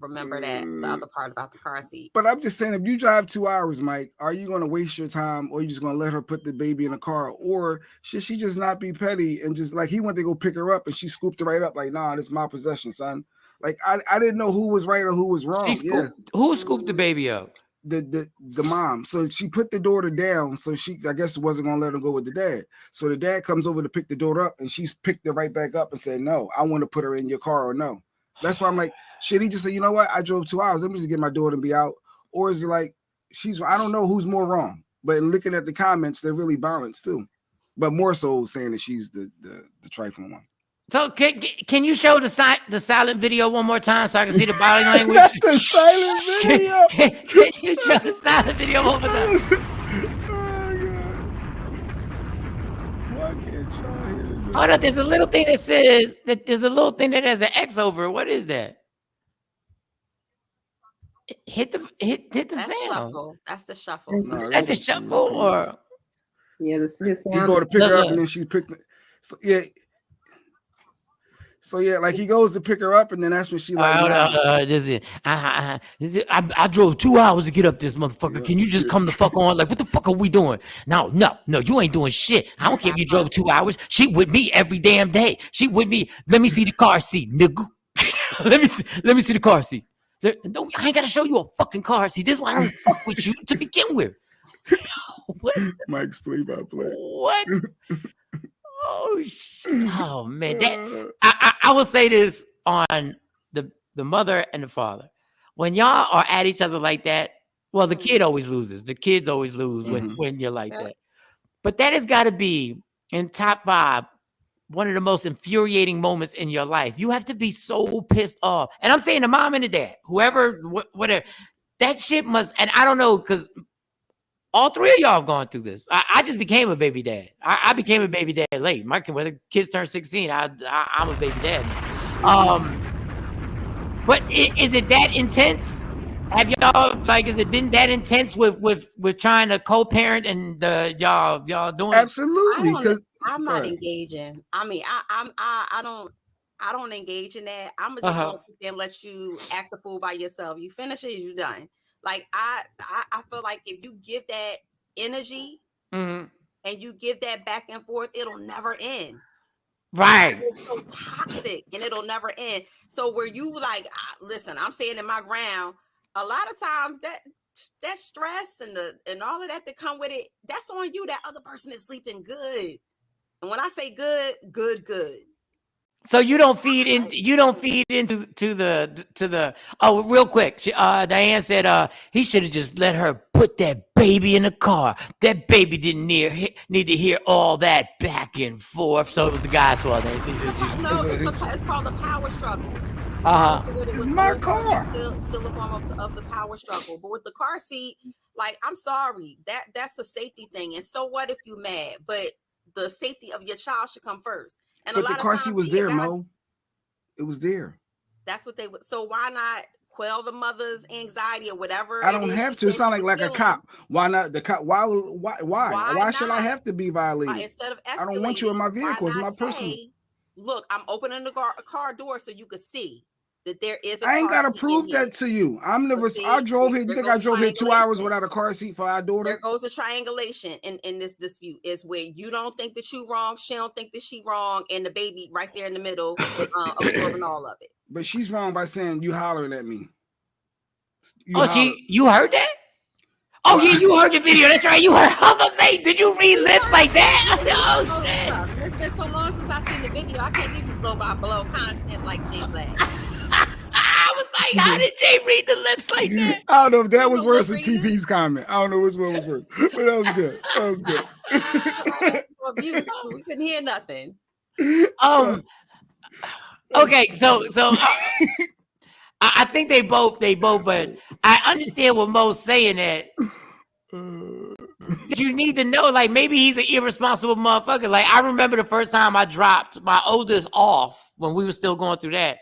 remember that the other part about the car seat. But I'm just saying, if you drive 2 hours, Mike, are you going to waste your time, or are you just going to let her put the baby in the car? Or should she just not be petty and just, like, he went to go pick her up and she scooped it right up, like, nah, this is my possession, son. Like, I didn't know who was right or who was wrong. Who scooped the baby up? The mom. So she put the daughter down, so she, I guess, wasn't gonna let her go with the dad. So the dad comes over to pick the daughter up, and she's picked it right back up and said, no, I want to put her in your car, or no. That's why I'm like, should he just say, you know what, I drove 2 hours, let me just get my daughter and be out? Or is it like, I don't know who's more wrong, but looking at the comments, they're really balanced too, but more so saying that she's the trifling one. So can you show the silent video one more time so I can see the body language? The silent video. Can you show the silent video one more time? Why can't y'all hear this? Hold on, there's a little thing that says that there's a little thing that has an X over it. What is that? Hit the That's sound. Shuffle. That's the shuffle. No, That's the shuffle, or yeah, this you go to pick her up and then she picked. So yeah. So yeah, like he goes to pick her up, and then that's when she like, I drove 2 hours to get up this motherfucker. Can you just come the fuck on? Like, what the fuck are we doing? No, you ain't doing shit. I don't care if you drove 2 hours. She with me every damn day. She with me. Let me see the car seat, nigga. let me see the car seat. No, I ain't gotta show you a fucking car seat. This is why I don't fuck with you to begin with. What? Mike's play-by-play. What? Oh shit! Oh man, I will say this on the mother and the father. When y'all are at each other like that, well, the kid always loses. The kids always lose when you're like that. But that has got to be in top 5, one of the most infuriating moments in your life. You have to be so pissed off. And I'm saying the mom and the dad, whoever, whatever, that shit must. And I don't know, because all 3 of y'all have gone through this. I just became a baby dad. I became a baby dad late. When the kids turned 16, I'm a baby dad now. But is it that intense? Have y'all, like, has it been that intense with trying to co-parent and y'all doing? Absolutely, because I'm not engaging. I mean, I don't engage in that. I'm just gonna sit there and let you act the fool by yourself. You finish it, you're done. Like I feel like if you give that energy and you give that back and forth, it'll never end. Right. It's so toxic and it'll never end. So where you like, listen, I'm standing my ground. A lot of times that stress and all of that come with it, that's on you. That other person is sleeping good. And when I say good. So you don't feed into the oh, real quick. Diane said he should have just let her put that baby in the car. That baby didn't need to hear all that back and forth. So it was the guy's fault. It's called the power struggle. It's my car. Still a form of the power struggle. But with the car seat, like, I'm sorry, that's a safety thing. And so what if you mad? But the safety of your child should come first. And but the car seat was there, Mo. It was there. That's what they would. So why not quell the mother's anxiety or whatever? I don't have to. It sounds like a cop. Why not the cop? Why should I have to be violated? Instead of escalating, I don't want you in my vehicle. It's my personal. Look, I'm opening the car door so you can see that there is a I ain't car gotta seat prove that to you. I drove here. You think I drove here 2 hours without a car seat for our daughter? There goes the triangulation in this dispute, is where you don't think that you wrong, she don't think that she wrong, and the baby right there in the middle absorbing all of it. But she's wrong by saying you hollering at me. You heard that? Oh yeah, you heard the video. That's right. You heard. I was gonna say, did you read lips like that? I said, oh shit. It's been so long since I seen the video. I can't even blow by blow content like Jay Black. I was like, how did Jay read the lips like that? I don't know if that was worse than TP's comment. I don't know which one was worse, but that was good. That was good. We couldn't hear nothing. Okay, so I think they both, but I understand what Mo's saying that you need to know, like, maybe he's an irresponsible motherfucker. Like, I remember the first time I dropped my oldest off when we were still going through that.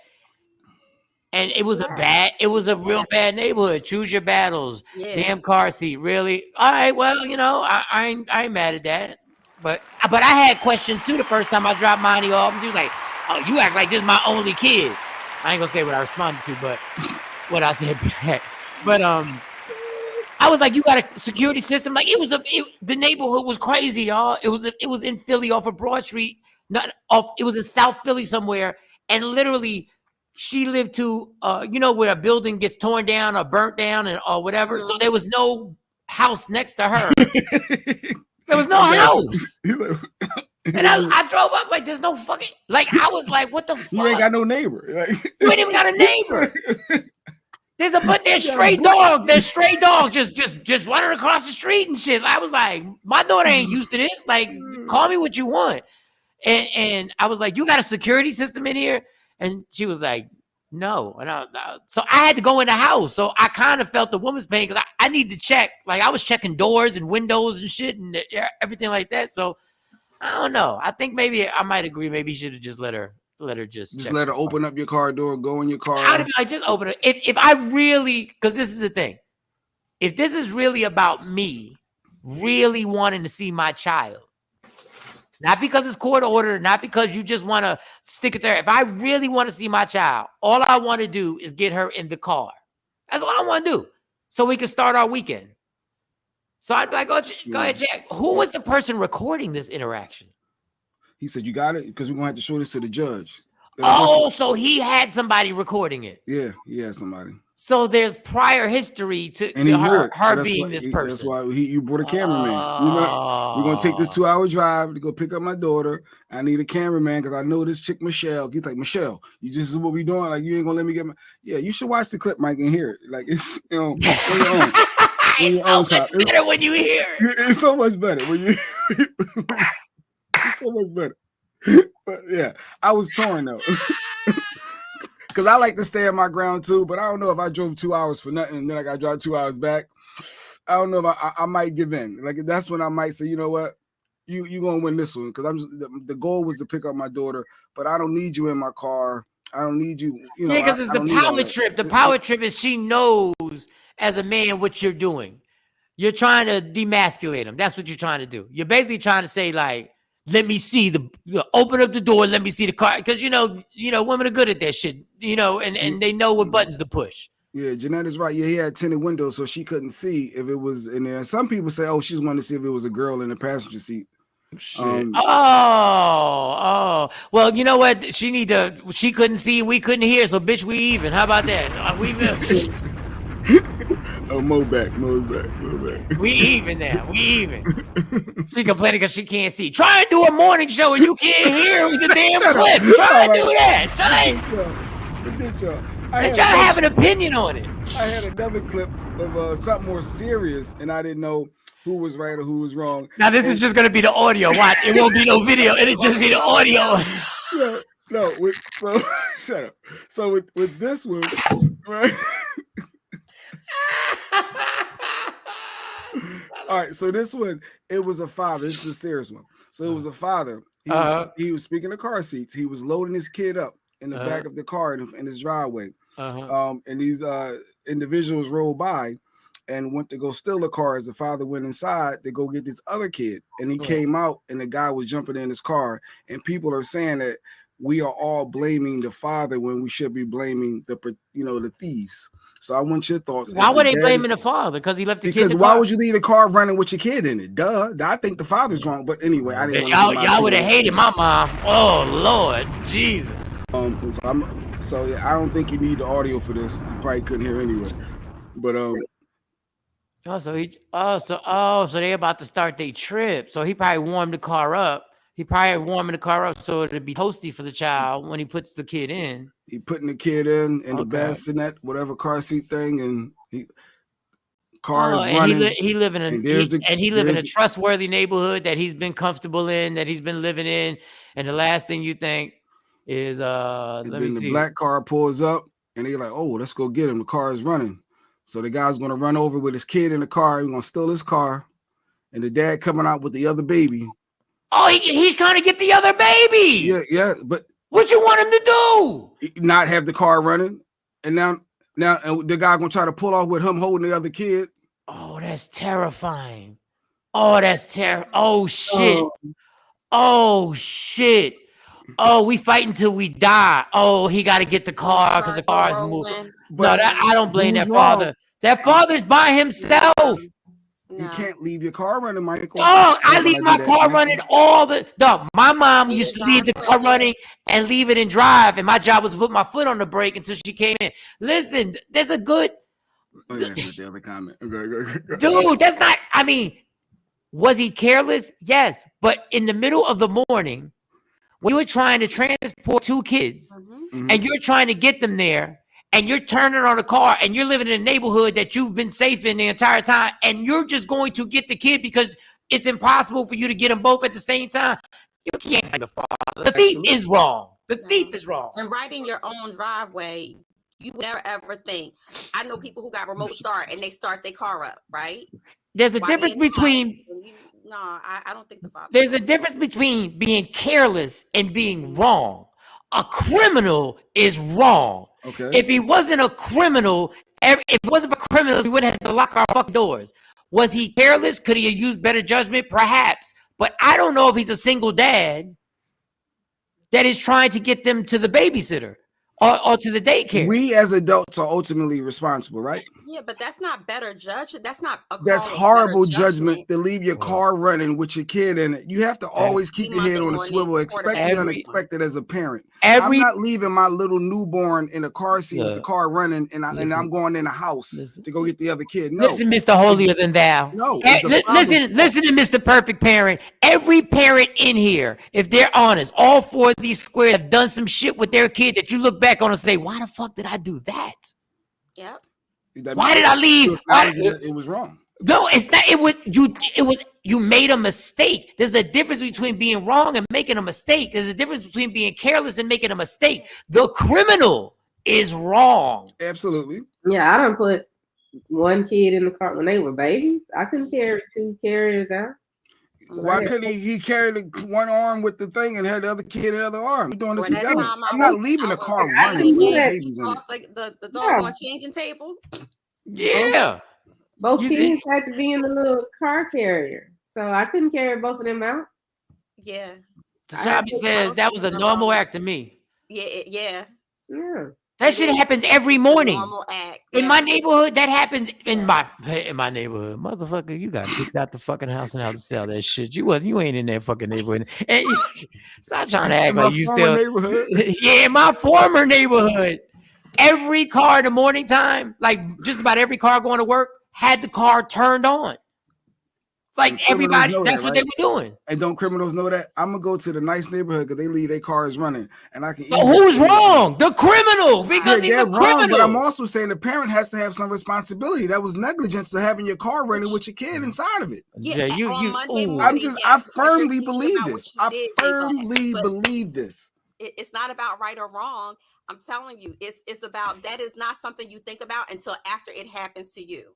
And it was a real bad neighborhood. Choose your battles. Yeah. Damn car seat. Really? All right. Well, I ain't mad at that. But I had questions too the first time I dropped Monty off. And she was like, "Oh, you act like this is my only kid." I ain't gonna say what I responded to, but what I said back. But I was like, "You got a security system?" Like, the neighborhood was crazy, y'all. It was in Philly off of Broad Street. It was in South Philly somewhere, and literally. She lived to, where a building gets torn down or burnt down or whatever. Mm-hmm. So there was no house next to her. There was no house. And I drove up like, there's no fucking, like, I was like, what the fuck? You ain't got no neighbor. You ain't even got a neighbor. There's stray dogs. There's stray dogs just running across the street and shit. I was like, my daughter ain't used to this. Like, call me what you want. And I was like, you got a security system in here? And she was like, no. And so I had to go in the house. So I kind of felt the woman's pain because I need to check. Like, I was checking doors and windows and shit and everything like that. So I don't know. I think maybe I might agree. Maybe you should have just let her just let her open up your car door, go in your car. I'd be like, just open it. If I really, because this is the thing. If this is really about me really wanting to see my child, Not because it's court ordered, not because you just want to stick it there. If I really want to see my child, all I want to do is get her in the car. That's all I want to do. So we can start our weekend. So I'd be like, go ahead, Jack. Who was the person recording this interaction? He said, you got it? Because we're going to have to show this to the judge. So he had somebody recording it. Yeah, he had somebody. So there's prior history to her being this person. That's why you brought a cameraman. We're going to take this 2-hour drive to go pick up my daughter. I need a cameraman because I know this chick, Micheal. He's like, Micheal, you just is what we doing? Like, you ain't going to let me get my... Yeah, you should watch the clip, Mike, and hear it. Like, it's, on your own. It's so much better when you hear it. It's so much better when you... It's so much better. But yeah, I was torn though. Because I like to stay on my ground too, but I don't know if I drove 2 hours for nothing and then I got to drive 2 hours back. I don't know if I might give in. Like that's when I might say, you know what, you gonna win this one because the goal was to pick up my daughter, but I don't need you in my car. I don't need you. Yeah, because it's the power trip. The power trip is she knows as a man what you're doing. You're trying to demasculate him. That's what you're trying to do. You're basically trying to say like, let me see open up the door. Let me see the car. Because, women are good at that shit, and they know what buttons to push. Yeah, Jeanette is right. Yeah, he had tinted windows so she couldn't see if it was in there. Some people say, oh, she's wanting to see if it was a girl in the passenger seat. Well, you know what? She couldn't see, we couldn't hear. So, bitch, we even. How about that? Mo's back. We even now. We even. She complaining because she can't see. Try and do a morning show and you can't hear the damn clip. Try and do that. Try to have an opinion on it. I had another clip of something more serious, and I didn't know who was right or who was wrong. Now this is just gonna be the audio. Watch, it won't be no video. It'll just be the audio. Shut up. So with this one, right? All right, so this one, it was a father. This is a serious one. So it was a father. He was speaking of car seats. He was loading his kid up in the back of the car in his driveway. And these individuals rolled by and went to go steal a car as the father went inside to go get this other kid. And he came out and the guy was jumping in his car. And people are saying that we are all blaming the father when we should be blaming the thieves. So I want your thoughts. Why were they blaming the father? Because he left the kid. Because why would you leave the car running with your kid in it? Duh. I think the father's wrong. But anyway, I didn't. Y'all would have hated my mom. Oh Lord, Jesus. So I don't think you need the audio for this. You probably couldn't hear anyway. But so they about to start their trip. So he probably warmed the car up. He probably warming the car up so it'll be toasty for the child when he puts the kid in. He putting the kid in the bassinet, whatever car seat thing, and cars running. He live in a trustworthy neighborhood that he's been comfortable in, that he's been living in. And the last thing you think is the black car pulls up and they're like, oh, let's go get him. The car is running. So the guy's gonna run over with his kid in the car. He's gonna steal his car, and the dad coming out with the other baby. Oh, he's trying to get the other baby. Yeah, but what you want him to do? Not have the car running, and now the guy gonna try to pull off with him holding the other kid. Oh, that's terrifying. Oh, that's Oh shit. Oh shit. Oh, we fighting till we die. Oh, he got to get the car because the car is moving. I don't blame that father. That father's by himself. You can't leave your car running, Michael. Oh, I leave my car running my mom used to leave the car running and leave it and drive. And my job was to put my foot on the brake until she came in. Listen, there's a good. Oh, yeah, the other comment. Dude, that's not, was he careless? Yes. But in the middle of the morning, when you were trying to transport 2 kids and you're trying to get them there, and you're turning on a car and you're living in a neighborhood that you've been safe in the entire time, and you're just going to get the kid because it's impossible for you to get them both at the same time, you can't blame the father. The thief is wrong. The thief is wrong. And right in your own driveway, you would never ever think. I know people who got remote start and they start their car up, right? There's a difference between... I don't think the father... There's a difference between being careless and being wrong. A criminal is wrong. Okay. If he wasn't a criminal, we wouldn't have to lock our fucking doors. Was he careless? Could he have used better judgment? Perhaps. But I don't know if he's a single dad that is trying to get them to the babysitter or to the daycare. We as adults are ultimately responsible, right? Yeah, but that's not better judgment. That's not a That's call of horrible better judgment to leave your car running with your kid in it. You have to always keep your head on a swivel, expect the unexpected as a parent. I'm not leaving my little newborn in a car seat with the car running and I'm going in a house to go get the other kid. No. Listen, Mr. Holier Than Thou. No. Listen to Mr. Perfect Parent. Every parent in here, if they're honest, all 4 of these squares have done some shit with their kid that you look back on and say, why the fuck did I do that? Yep. Why did I leave? It was wrong. No, it's not. It was you made a mistake. There's a difference between being wrong and making a mistake. There's a difference between being careless and making a mistake. The criminal is wrong. Absolutely. Yeah, I don't put one kid in the car when they were babies. I couldn't carry 2 carriers out. Why couldn't he carried one arm with the thing and had the other kid in the other arm? We're doing this together. I'm not leaving the car running with babies in it. Like the dog on changing table. Yeah. Both kids had to be in the little car carrier. So I couldn't carry both of them out. Yeah. Shabby says that was a normal act to me. Yeah. That shit happens every morning. Normal act. In my neighborhood, that happens in my neighborhood. Motherfucker, you got kicked out the fucking house and how to sell that shit. You ain't in that fucking neighborhood. And stop trying to act like you still neighborhood. Yeah, in my former neighborhood. Every car in the morning time, like just about every car going to work, had the car turned on. Like everybody, that's what they were doing. And don't criminals know that? I'm gonna go to the nice neighborhood because they leave their cars running, and I can. So who's wrong? The criminal, because he's a criminal. But I'm also saying the parent has to have some responsibility. That was negligence to having your car running with your kid inside of it. Yeah, I firmly believe this. I firmly believe this. It's not about right or wrong. I'm telling you, it's about that is not something you think about until after it happens to you.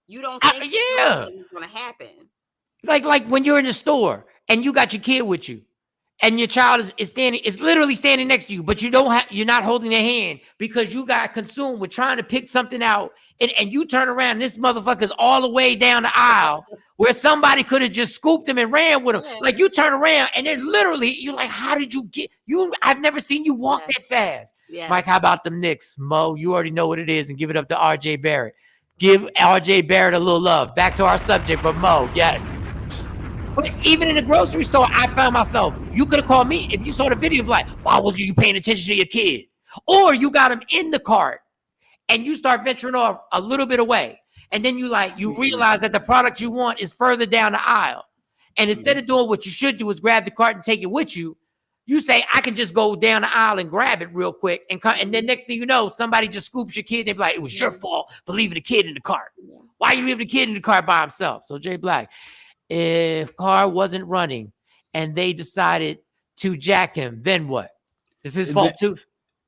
You don't think it's going to happen. Like when you're in the store and you got your kid with you and your child is literally standing next to you, but you're not holding their hand because you got consumed with trying to pick something out and you turn around and this motherfucker's all the way down the aisle where somebody could have just scooped him and ran with him. Yeah. Like you turn around and then literally you're like, how did you get I've never seen you walk that fast. Yeah. Mike, how about them Knicks? Mo, you already know what it is and give it up to RJ Barrett. Give RJ Barrett a little love. Back to our subject, but Mo, yes. But even in the grocery store, I found myself, you could have called me if you saw the video, like, why wasn't you paying attention to your kid? Or you got him in the cart and you start venturing off a little bit away. And then you realize that the product you want is further down the aisle. And instead of doing what you should do is grab the cart and take it with you, you say, I can just go down the aisle and grab it real quick. And then next thing you know, somebody just scoops your kid and they be like, it was your fault for leaving the kid in the cart. Yeah. Why you leaving the kid in the cart by himself? So Jay Black, if car wasn't running and they decided to jack him, then what? Is his fault too?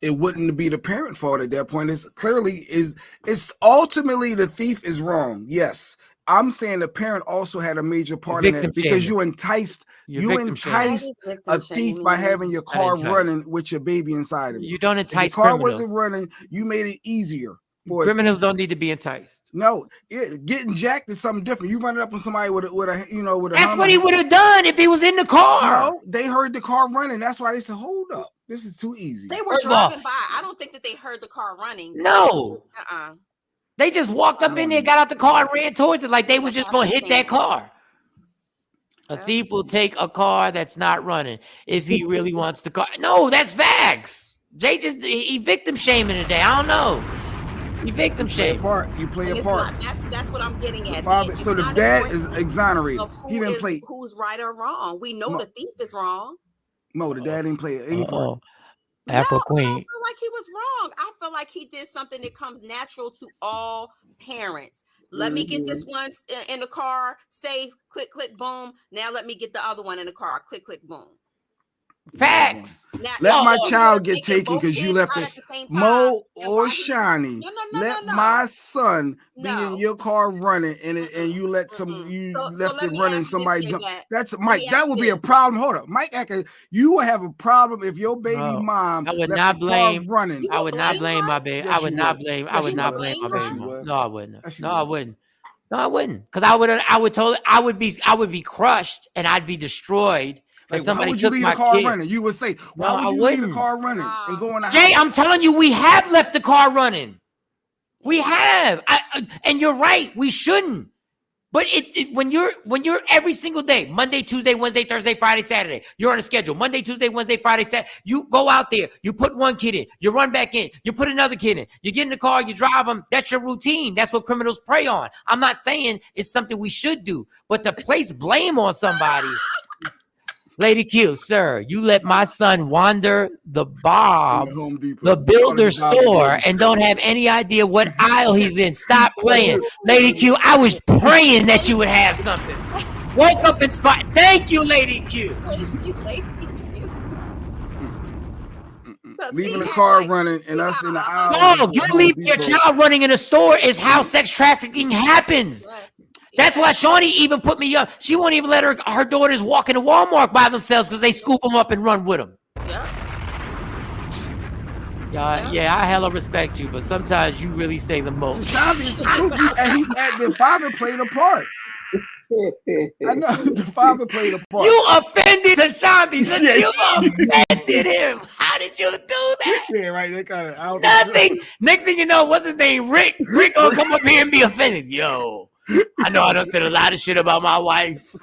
It wouldn't be the parent fault at that point. It's ultimately the thief is wrong. Yes. I'm saying the parent also had a major part in it because you enticed a thief by having your car running with your baby inside of it. You don't entice if the car wasn't running, you made it easier. Criminals don't need to be enticed. No, getting jacked is something different. You running up on somebody with a That's what he would have done if he was in the car. No, they heard the car running. That's why they said, hold up. This is too easy. They were driving by. I don't think that they heard the car running. No. They just walked up in there, got out the car, and ran towards it like they was just going to hit that car. A thief will take a car that's not running if he really wants the car. No, that's facts. Jay he victim shaming today. I don't know. He victim shaming. You play a part. That's what I'm getting at. So the dad is exonerated. He didn't play. Who's right or wrong? We know the thief is wrong. No, the dad didn't play any part. Afro Queen. I don't feel like he was wrong. I feel like he did something that comes natural to all parents. Let me get this one in the car, safe, click, click, boom. Now let me get the other one in the car, click, click, boom. Facts. Let my child get taken because you left it. Mo or Shani. Let my son be in your car running and you let left it running. Somebody jump. That's Mike. That would be a problem. Hold up, Mike. You would have a problem if your baby mom. I would not blame running. I would not blame my baby. I would not blame my baby. No, I wouldn't. No, I wouldn't. No, I wouldn't, because I would be crushed and I'd be destroyed. Like, somebody why would you took leave my the car kid. running? You would say, why No, would I you leave the wouldn't. car running and go in the Jay, house? I'm telling you, we have left the car running. We have, and you're right. We shouldn't. But when you're every single day, Monday, Tuesday, Wednesday, Thursday, Friday, Saturday, you're on a schedule. Monday, Tuesday, Wednesday, Friday, Saturday. You go out there, you put one kid in, you run back in, you put another kid in, you get in the car, you drive them. That's your routine. That's what criminals prey on. I'm not saying it's something we should do, but to place blame on somebody. Lady Q, sir, you let my son wander the builder store and don't have any idea what aisle he's in. Stop playing. Lady Q, I was praying that you would have something. Woke up inspired. Thank you, Lady Q. Thank you, Lady Q. Leaving the car running and us in the aisle. No, you leave your child running in a store is how sex trafficking happens. That's why Shawnee even put me up. She won't even let her daughters walk into Walmart by themselves because they scoop them up and run with them. Yeah, I hella respect you, but sometimes you really say the most. It's the truth. And the father played a part. I know the father played a part. You offended Tashambi. You offended him. How did you do that? Yeah, right. They kind of nothing. Next thing you know, what's his name? Rick. Rick gonna come up here and be offended. Yo, I know I done said a lot of shit about my wife,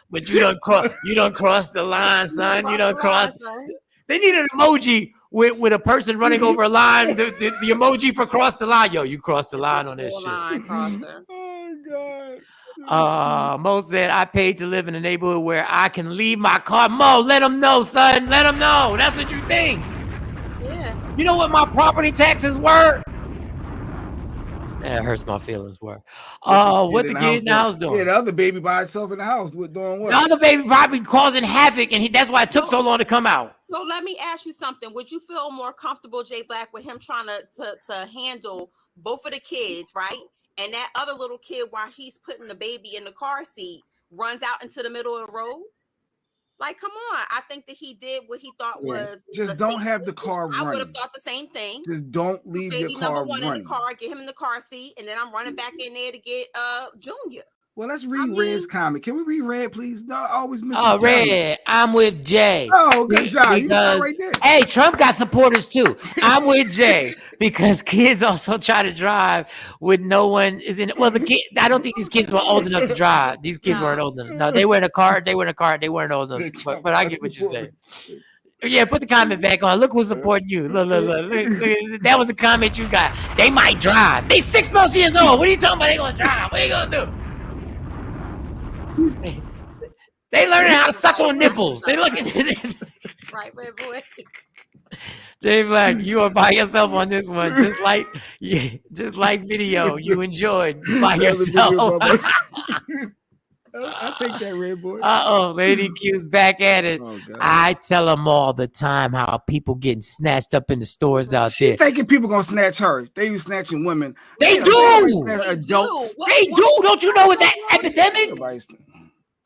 but you done cross the line, son. You done crossed. They need an emoji with a person running over a line. The emoji for cross the line. Yo, you crossed the line on this shit. Oh God. Mo said, I paid to live in a neighborhood where I can leave my car. Mo, let them know, son. Let them know. That's what you think. Yeah. You know what my property taxes were? That hurts my feelings. What the kid in the house doing? Yeah, the other baby by itself in the house doing what? The other baby probably causing havoc, and that's why it took so long to come out. So let me ask you something. Would you feel more comfortable, Jay Black, with him trying to handle both of the kids, right? And that other little kid, while he's putting the baby in the car seat, runs out into the middle of the road? Like, come on. I think that he did what he thought was just don't have the car running. I would have thought the same thing. Just don't leave your car running. In the car, get him in the car seat, and then I'm running back in there to get Junior. Well, let's read Red's comment. Can we read Red, please? No, I always miss Red. I'm with Jay. Oh, good job. You right there. Hey, Trump got supporters too. I'm with Jay because kids also try to drive with no one is in. Well, the kid. I don't think these kids were old enough to drive. These kids weren't old enough. No, they were in a car. They weren't old enough. But I get what you're saying. Yeah, put the comment back on. Look who's supporting you. Look. That was a comment you got. They might drive. They 6 months years old. What are you talking about? They gonna drive. What are you gonna do? They learning how to suck on nipples. They look at it. Right, boy. Jay Black, you are by yourself on this one, just like video you enjoyed by yourself. I'll take that, Red boy. Lady Q's back at it. I tell them all the time how people getting snatched up in the stores out there. Thinking people gonna snatch her. They be snatching women. They do. Adults. They do. Don't you know it's an epidemic?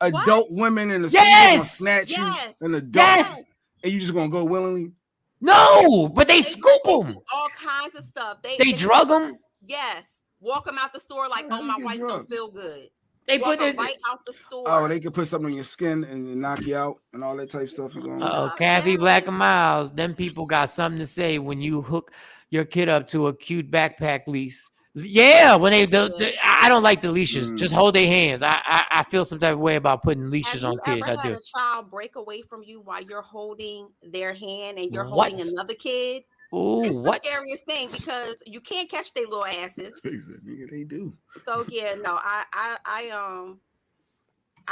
Adult women in the store gonna snatch you. An adult, and you just gonna go willingly? No, but they scoop them. All kinds of stuff. They drug them. Yes, walk them out the store like, oh, my wife don't feel good. They put it right out the store. Oh, they could put something on your skin and knock you out and all that type of stuff. Kathy Black and Miles. Them people got something to say when you hook your kid up to a cute backpack leash. Yeah, when I don't like the leashes. Just hold their hands. I feel some type of way about putting leashes on kids. Have you I do. Had a child break away from you while you're holding their hand and you're holding another kid? Ooh, it's the scariest thing because you can't catch their little asses. They do. So yeah, no, I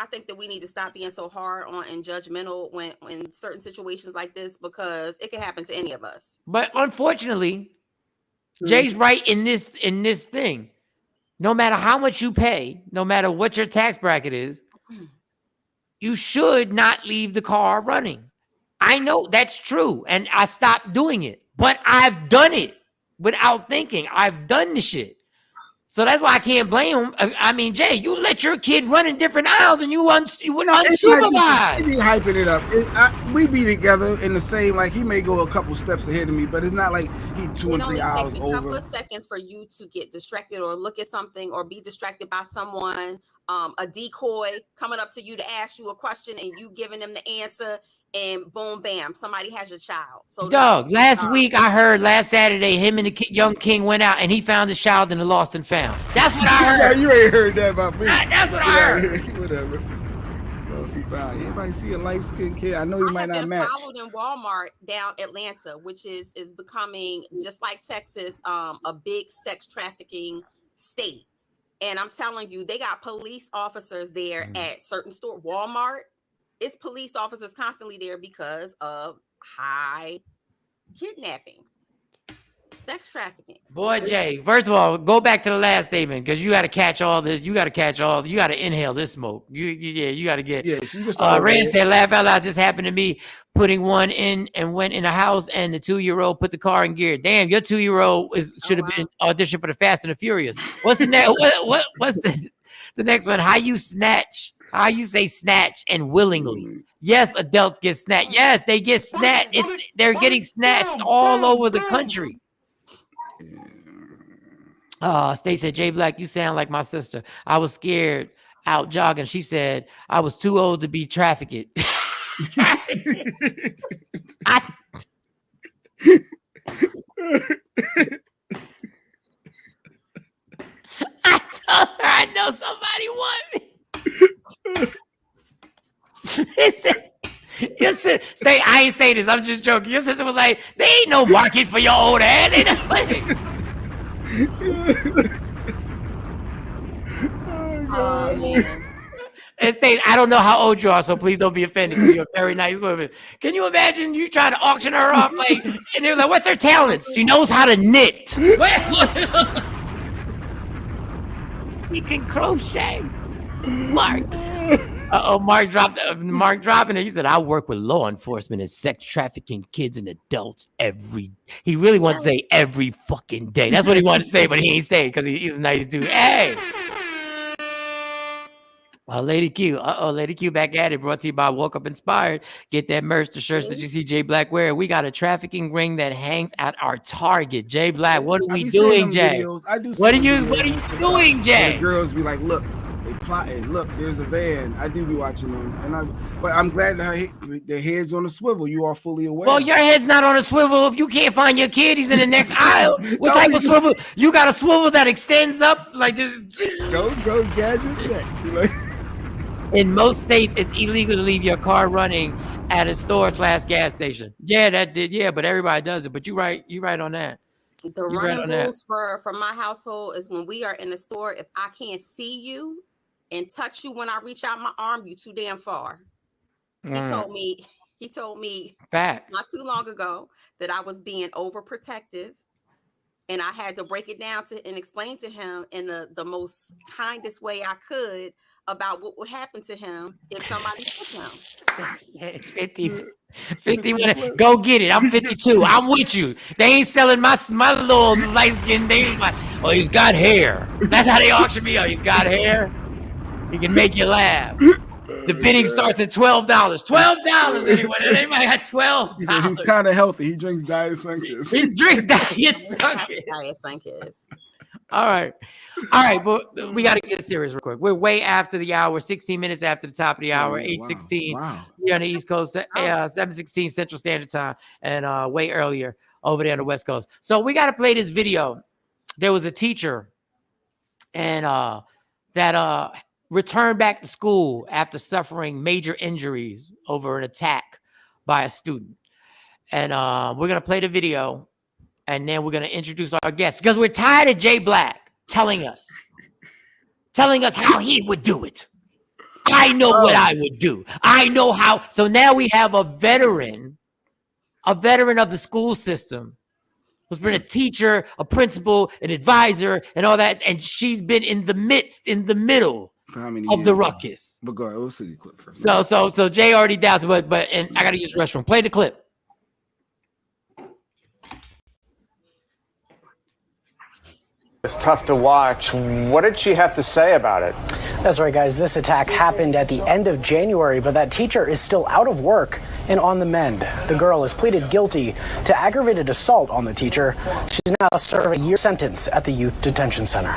think that we need to stop being so hard on and judgmental when certain situations like this, because it can happen to any of us. But unfortunately, Jay's right in this thing. No matter how much you pay, no matter what your tax bracket is, you should not leave the car running. I know that's true, and I stopped doing it, but I've done it without thinking. I've done the shit. So that's why I can't blame him. I mean, Jay, you let your kid run in different aisles and you wouldn't She unsupervised. be hyping it up. We be together in the same, like, he may go a couple steps ahead of me, but it's not like he 2 and 3 hours It only takes a over. couple of seconds for you to get distracted or look at something or be distracted by someone, a decoy coming up to you to ask you a question and you giving them the answer, and boom, bam, somebody has your child. So Dog, last week I heard last Saturday him and the young king went out and he found his child in the lost and found. That's what I heard. You ain't heard that about me. That's what I heard. Whatever. Well, she found. Anybody see a light skinned kid? I know he might not match. Followed in Walmart down Atlanta, which is becoming, just like Texas, a big sex trafficking state. And I'm telling you, they got police officers there at certain store. Walmart, it's police officers constantly there because of high kidnapping, sex trafficking. Boy, Jay, first of all, go back to the last statement because you got to catch all this. You got to inhale this smoke. You got to get. Yeah, she just started. Rand said, laugh out loud. This happened to me. Putting one in and went in a house, and the 2-year-old put the car in gear. Damn, your 2-year-old should have been auditioned for the Fast and the Furious. What's the next? What's the next one? How you say snatch and willingly? Yes, adults get snatched. Yes, they get snatched. They're getting snatched all over the country. Stacey said, Jay Black, you sound like my sister. I was scared out jogging. She said, I was too old to be trafficked. I told her I know somebody want me. Your sister, I ain't saying this. I'm just joking. Your sister was like, there ain't no market for your old ass. They not like, oh man. And Stace, I don't know how old you are, so please don't be offended. You're a very nice woman. Can you imagine you trying to auction her off? Like, and they're like, what's her talents? She knows how to knit. She can crochet. Mark. Mark dropping it. He said, I work with law enforcement and sex trafficking kids and adults he really wanted to say every fucking day. That's what he wanted to say, but he ain't saying because he's a nice dude. Hey. Lady Q. Lady Q back at it. Brought to you by Woke Up Inspired. Get that merch, the shirts that you see Jay Black wear. We got a trafficking ring that hangs at our Target. Jay Black, what are we doing, Jay? What are you doing, Jay? The girls be like, look, they plotting. Look, there's a van. I do be watching them, but I'm glad that their head's on a swivel. You are fully aware. Well, your head's not on a swivel. If you can't find your kid, he's in the next aisle. What type of swivel? You got a swivel that extends up like just. Go gadget. In most states, it's illegal to leave your car running at a store/gas station. Yeah, but everybody does it. But you're right on that. The running rules for my household is when we are in the store, if I can't see you and touch you when I reach out my arm, you too damn far. He told me Fact. Not too long ago that I was being overprotective. And I had to break it down and explain to him in the most kindest way I could about what would happen to him if somebody took him. 50, go get it. I'm 52. I'm with you. They ain't selling my little light skin. They ain't like, oh, he's got hair. That's how they auction me out. He's got hair. He can make you laugh. The bidding starts at $12. $12 anyway. They might have $12. He said he's kind of healthy. He drinks Diet Sunkiss. He drinks Diet Sunkiss. Diet Sunkiss. All right, but we got to get serious real quick. We're way after the hour, 16 minutes after the top of the hour, 8:16. Wow. Here on the East Coast, 7:16 Central Standard Time, and way earlier over there on the West Coast. So we got to play this video. There was a teacher, and that returned back to school after suffering major injuries over an attack by a student. And we're going to play the video, and then we're going to introduce our guests because we're tired of Jay Black telling us how he would do it. I know what I would do. I know how. So now we have a veteran of the school system who's been a teacher, a principal, an advisor, and all that. And she's been in the middle of the ruckus. But go ahead, we'll see the clip first. So Jay already down, but I gotta use the restroom. Play the clip. It's tough to watch. What did she have to say about it? That's right, guys. This attack happened at the end of January, but that teacher is still out of work and on the mend. The girl has pleaded guilty to aggravated assault on the teacher. She's now serving a year sentence at the youth detention center.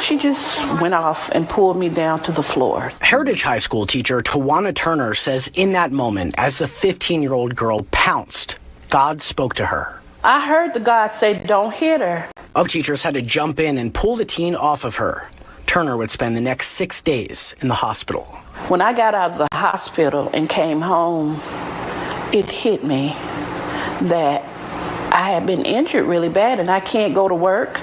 She just went off and pulled me down to the floor. Heritage High School teacher Tawana Turner says in that moment, as the 15-year-old girl pounced, God spoke to her. I heard the God say, don't hit her. Other teachers had to jump in and pull the teen off of her. Turner would spend the next 6 days in the hospital. When I got out of the hospital and came home, it hit me that I had been injured really bad and I can't go to work.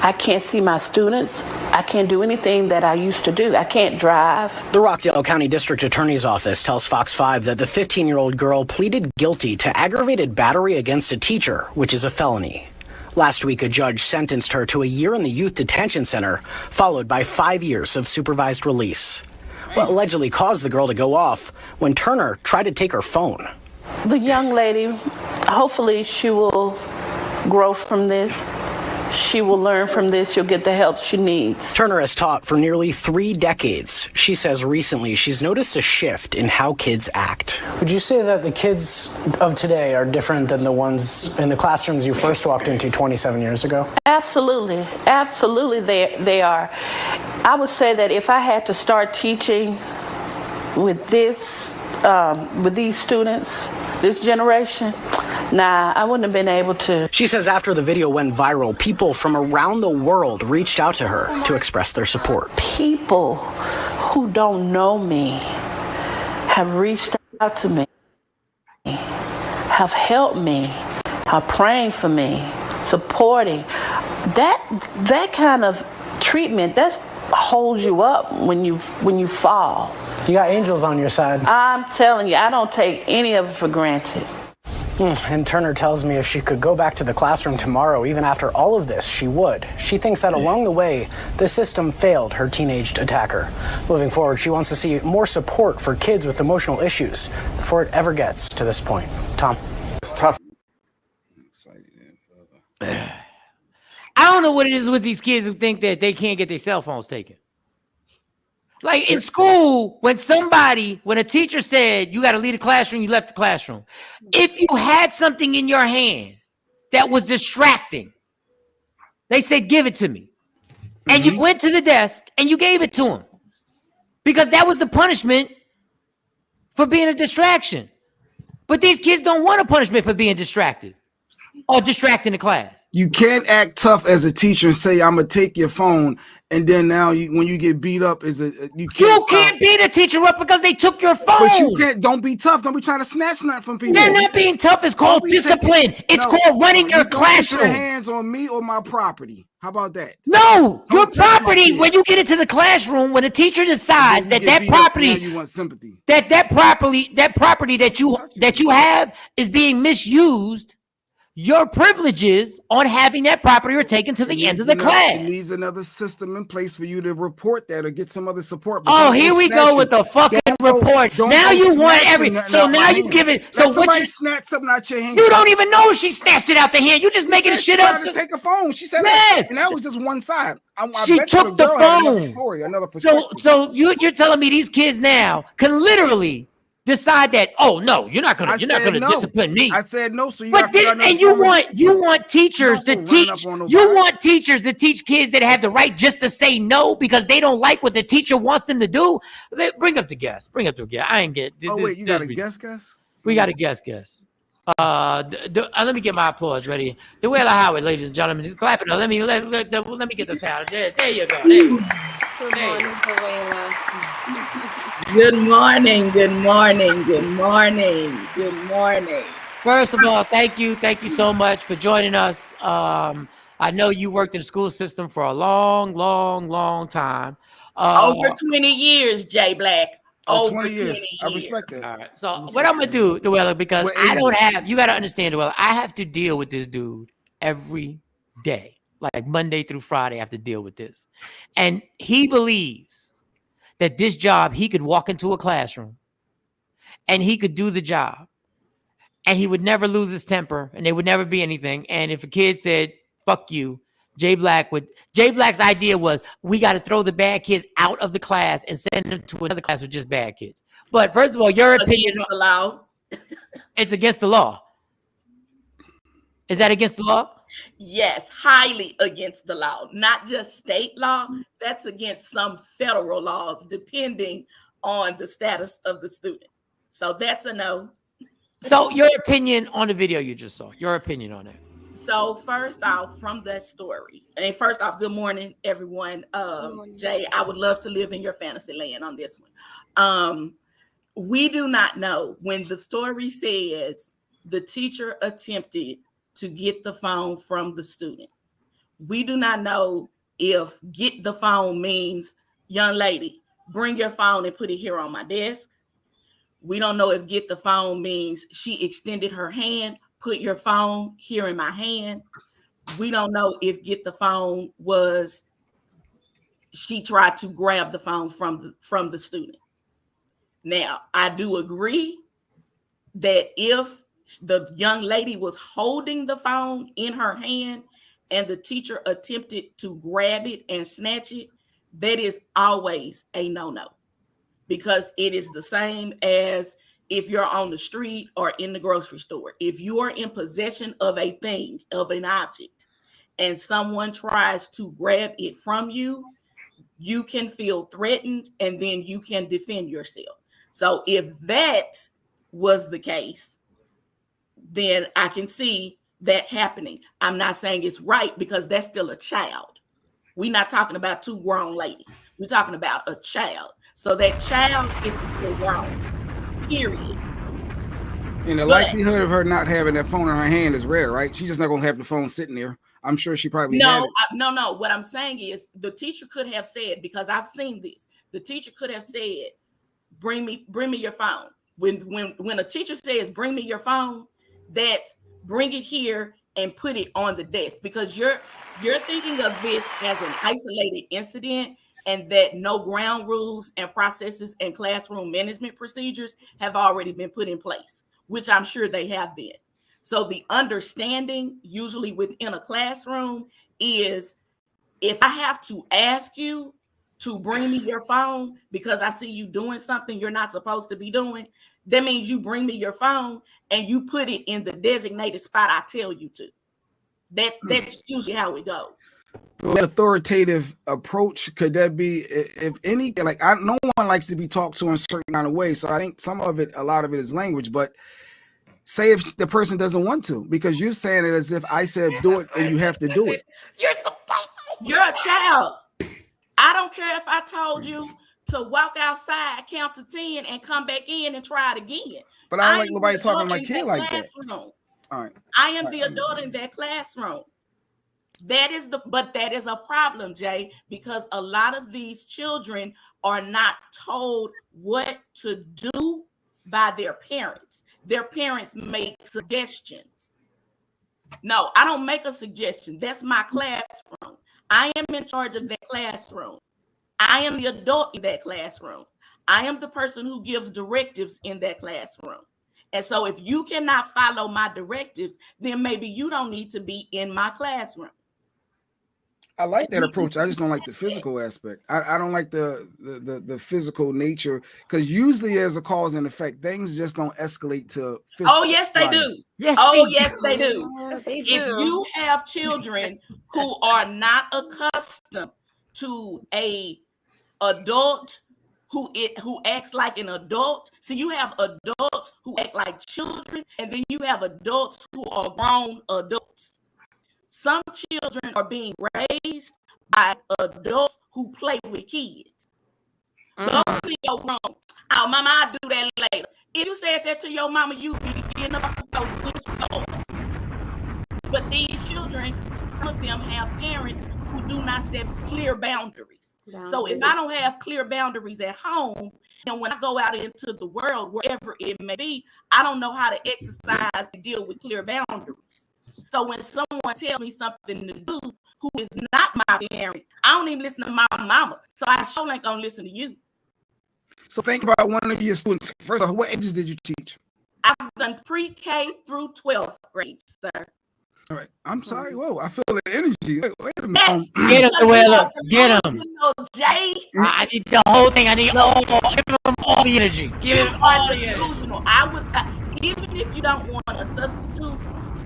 I can't see my students. I can't do anything that I used to do. I can't drive. The Rockdale County District Attorney's Office tells Fox 5 that the 15-year-old girl pleaded guilty to aggravated battery against a teacher, which is a felony. Last week, a judge sentenced her to a year in the youth detention center, followed by 5 years of supervised release. What allegedly caused the girl to go off when Turner tried to take her phone. The young lady, hopefully she will grow from this. She will learn from this. She'll get the help she needs. Turner has taught for nearly 3 decades. She says recently she's noticed a shift in how kids act. Would you say that the kids of today are different than the ones in the classrooms you first walked into 27 years ago? Absolutely. Absolutely they are. I would say that if I had to start teaching with these students, this generation, nah, I wouldn't have been able to. She says after the video went viral, people from around the world reached out to her to express their support. People who don't know me have reached out to me, have helped me, are praying for me, supporting. That kind of treatment, that holds you up when you fall. You got angels on your side. I'm telling you, I don't take any of it for granted. And Turner tells me if she could go back to the classroom tomorrow, even after all of this, she would. She thinks that along the way, the system failed her teenaged attacker. Moving forward, she wants to see more support for kids with emotional issues before it ever gets to this point. Tom? It's tough. I don't know what it is with these kids who think that they can't get their cell phones taken. Like in school, when a teacher said you got to leave the classroom, you left the classroom. If you had something in your hand that was distracting, they said, give it to me. And you went to the desk and you gave it to him because that was the punishment for being a distraction. But these kids don't want a punishment for being distracted or distracting the class. You can't act tough as a teacher and say, I'm going to take your phone. And then now when you get beat up, you can't beat a teacher up because they took your phone. But you can't, don't be tough. Don't be trying to snatch nothing from people. They're not being tough. It's called discipline. It's called running your classroom. Don't put your hands on me or my property. How about that? No, your property. When you get into the classroom, when a teacher decides that property, you want sympathy. That property that you have is being misused. Your privileges on having that property are taken to the end of the class. It needs another system in place for you to report that or get some other support. Oh, here we go with the fucking report. Now you want so now you give it. So what you snatch something out your hand? You don't even know if she snatched it out the hand. You just making the shit up. To take a phone. She said, yes, and that was just one side. She took the phone. Another so you're telling me these kids now can literally decide that, oh no, you're not gonna discipline me. I said no, so you want teachers to teach. You want teachers to teach kids that have the right just to say no because they don't like what the teacher wants them to do. Bring up the guest. I ain't get. Wait, you got a guest? We got a guest. Let me get my applause ready. The Wheeler Howard, ladies and gentlemen, clap it up. Let me get this out. There you go. Good morning. First of all, thank you so much for joining us. I know you worked in the school system for a long time. Over 20 years, Jay Black. Over 20 years. I respect that. All right. So what I'm gonna do, Dwella, because you gotta understand, Dwella, I have to deal with this dude every day. Like Monday through Friday, I have to deal with this. And he believes that this job, he could walk into a classroom and he could do the job and he would never lose his temper, and there would never be anything. And if a kid said, fuck you, Jay Black's idea was, we got to throw the bad kids out of the class and send them to another class with just bad kids. But first of all, your opinion, Against the law. it's against the law. Is that against the law? Yes, highly against the law. Not just state law. That's against some federal laws, depending on the status of the student. So that's a no. So your opinion on the video you just saw, your opinion on it. So first off, from that story, and first off, good morning, everyone. Jay, I would love to live in your fantasy land on this one. We do not know. When the story says the teacher attempted to get the phone from the student, we do not know if get the phone means, young lady, bring your phone and put it here on my desk. We don't know if get the phone means she extended her hand, put your phone here in my hand. We don't know if get the phone was she tried to grab the phone from the student. Now, I do agree that if the young lady was holding the phone in her hand and the teacher attempted to grab it and snatch it, that is always a no-no, because it is the same as if you're on the street or in the grocery store. If you are in possession of a thing, of an object, and someone tries to grab it from you, you can feel threatened and then you can defend yourself. So if that was the case, then I can see that happening. I'm not saying it's right, because that's still a child. We're not talking about two grown ladies. We're talking about a child. So that child is still grown, period. And the likelihood of her not having that phone in her hand is rare, right? She's just not going to have the phone sitting there. I'm sure she probably had it. No. What I'm saying is the teacher could have said, because I've seen this, the teacher could have said, bring me your phone. When a teacher says, bring me your phone, that's bring it here and put it on the desk, because you're thinking of this as an isolated incident, and that no ground rules and processes and classroom management procedures have already been put in place, which I'm sure they have been. So the understanding usually within a classroom is, if I have to ask you to bring me your phone because I see you doing something you're not supposed to be doing, that means you bring me your phone and you put it in the designated spot I tell you to. That's usually how it goes. That authoritative approach, could that be, if any, like, no one likes to be talked to in a certain kind of way. So I think a lot of it is language, but say if the person doesn't want to, because you're saying it as if I said do it and you have to do it. You're a child. I don't care if I told you to walk outside, count to 10, and come back in and try it again. But I don't like nobody talking to my kid like that. All right. I am the adult in that classroom. That is a problem, Jay, because a lot of these children are not told what to do by their parents. Their parents make suggestions. No, I don't make a suggestion. That's my classroom. I am in charge of that classroom. I am the adult in that classroom. I am the person who gives directives in that classroom. And so if you cannot follow my directives, then maybe you don't need to be in my classroom. I like that approach. I just don't like the physical aspect. I don't like the physical nature, because usually there's a cause and effect. Things just don't escalate to physical. Oh, yes, they do. Yes, yes, they do. If you have children who are not accustomed to a adult who acts like an adult, so you have adults who act like children, and then you have adults who are grown adults. Some children are being raised by adults who play with kids. Go to your room. Oh, mama, I'll do that later. If you said that to your mama, you'd be getting up those switch doors. But these children, some of them have parents who do not set clear boundaries. So if I don't have clear boundaries at home, and when I go out into the world, wherever it may be, I don't know how to exercise and deal with clear boundaries. So when someone tells me something to do who is not my parent, I don't even listen to my mama. So I sure ain't gonna listen to you. So think about one of your students. First of all, what ages did you teach? I've done pre-K through 12th grade, sir. All right. I'm sorry. Whoa, I feel the energy. Wait a minute. Yes. Get him, Noella. Get him. Jay. I need the whole thing. I need give him all the energy. Give him all the energy. Delusional. I would, even if you don't want a substitute,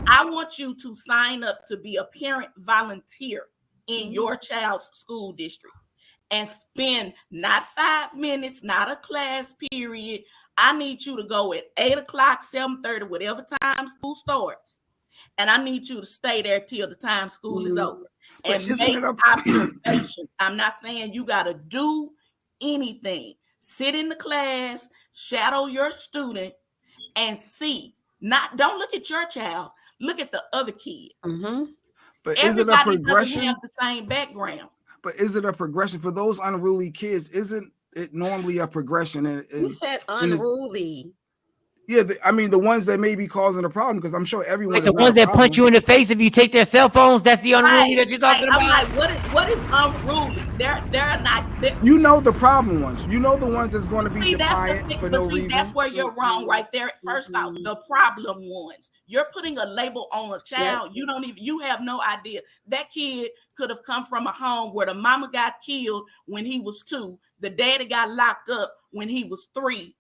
I want you to sign up to be a parent volunteer in your child's school district and spend not 5 minutes, not a class period. I need you to go at 8 o'clock, 7:30, whatever time school starts. And I need you to stay there till the time school is over and make observations. I'm not saying you got to do anything. Sit in the class, shadow your student, and see. Don't look at your child. Look at the other kids. But everybody is it a progression? Doesn't have the same background. But is it a progression for those unruly kids? Isn't it normally a progression? You said unruly. Yeah, I mean the ones that may be causing a problem, because I'm sure everyone. Like the ones that punch you in the face if you take their cell phones. That's the unruly that you're talking about. I'm like, what is unruly? They're not. You know the problem ones. You know the ones that's going to be defiant for no reason. That's where you're wrong right there. First off, the problem ones. You're putting a label on a child. You have no idea. That kid could have come from a home where the mama got killed when he was 2. The daddy got locked up when he was 3.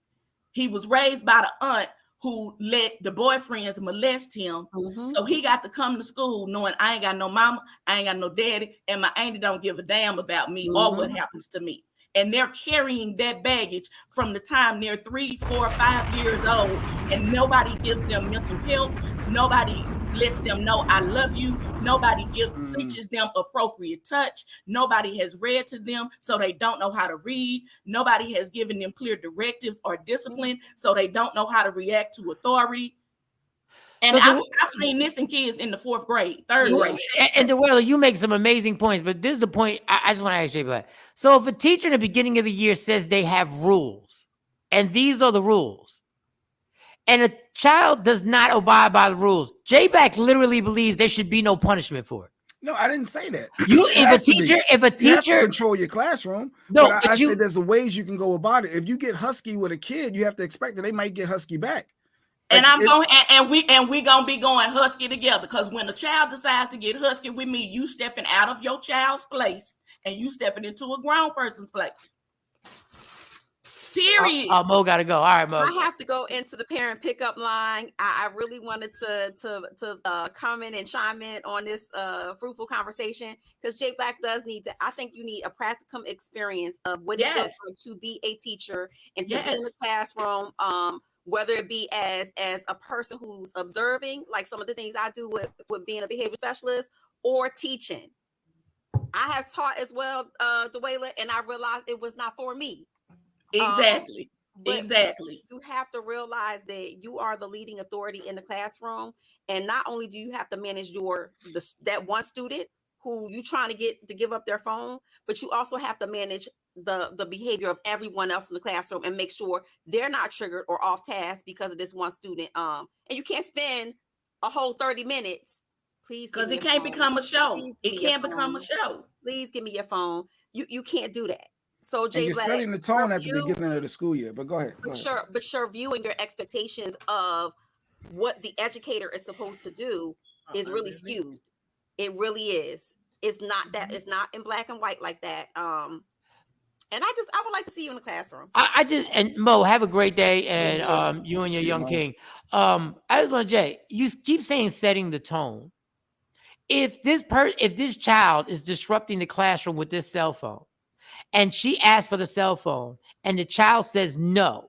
He was raised by the aunt who let the boyfriends molest him. So he got to come to school knowing I ain't got no mama, I ain't got no daddy, and my auntie don't give a damn about me or what happens to me. And they're carrying that baggage from the time they're 3, 4, 5 years old, and nobody gives them mental help. Nobody lets them know I love you. Nobody teaches them appropriate touch. Nobody has read to them, so they don't know how to read. Nobody has given them clear directives or discipline, so they don't know how to react to authority. And I've seen this in kids in the 4th grade, 3rd grade. And Noella, you make some amazing points, but this is the point I just want to ask you about. So if a teacher in the beginning of the year says they have rules, and these are the rules, and a child does not abide by the rules, J-Back literally believes there should be no punishment for it. No, I didn't say that. If a teacher you have to control your classroom. No, but I said there's ways you can go about it. If you get husky with a kid, you have to expect that they might get husky back. And we gonna be going husky together, because when a child decides to get husky with me, you stepping out of your child's place and you stepping into a grown person's place. Period. Mo gotta go. All right, Mo. I have to go into the parent pickup line. I really wanted to comment and chime in on this fruitful conversation, because J Black does need to. I think you need a practicum experience of what it looks like to be a teacher and to be in the classroom. Whether it be as a person who's observing, like some of the things I do with being a behavior specialist, or teaching. I have taught as well, Dwayla, and I realized it was not for me. Exactly. You have to realize that you are the leading authority in the classroom, and not only do you have to manage that one student who you trying to get to give up their phone, but you also have to manage the behavior of everyone else in the classroom and make sure they're not triggered or off task because of this one student. And you can't spend a whole 30 minutes, please, because it can't become a show. It can't become a show. Please give me your phone. You can't do that. So Jay, you're setting the tone at the beginning of the school year. But go ahead. But your view and your expectations of what the educator is supposed to do is really skewed. It really is. It's not that. It's not in black and white like that. And I would like to see you in the classroom. And Mo, have a great day, and you and your young king. I just want to, Jay, you keep saying setting the tone. If this child is disrupting the classroom with this cell phone, and she asks for the cell phone, and the child says no.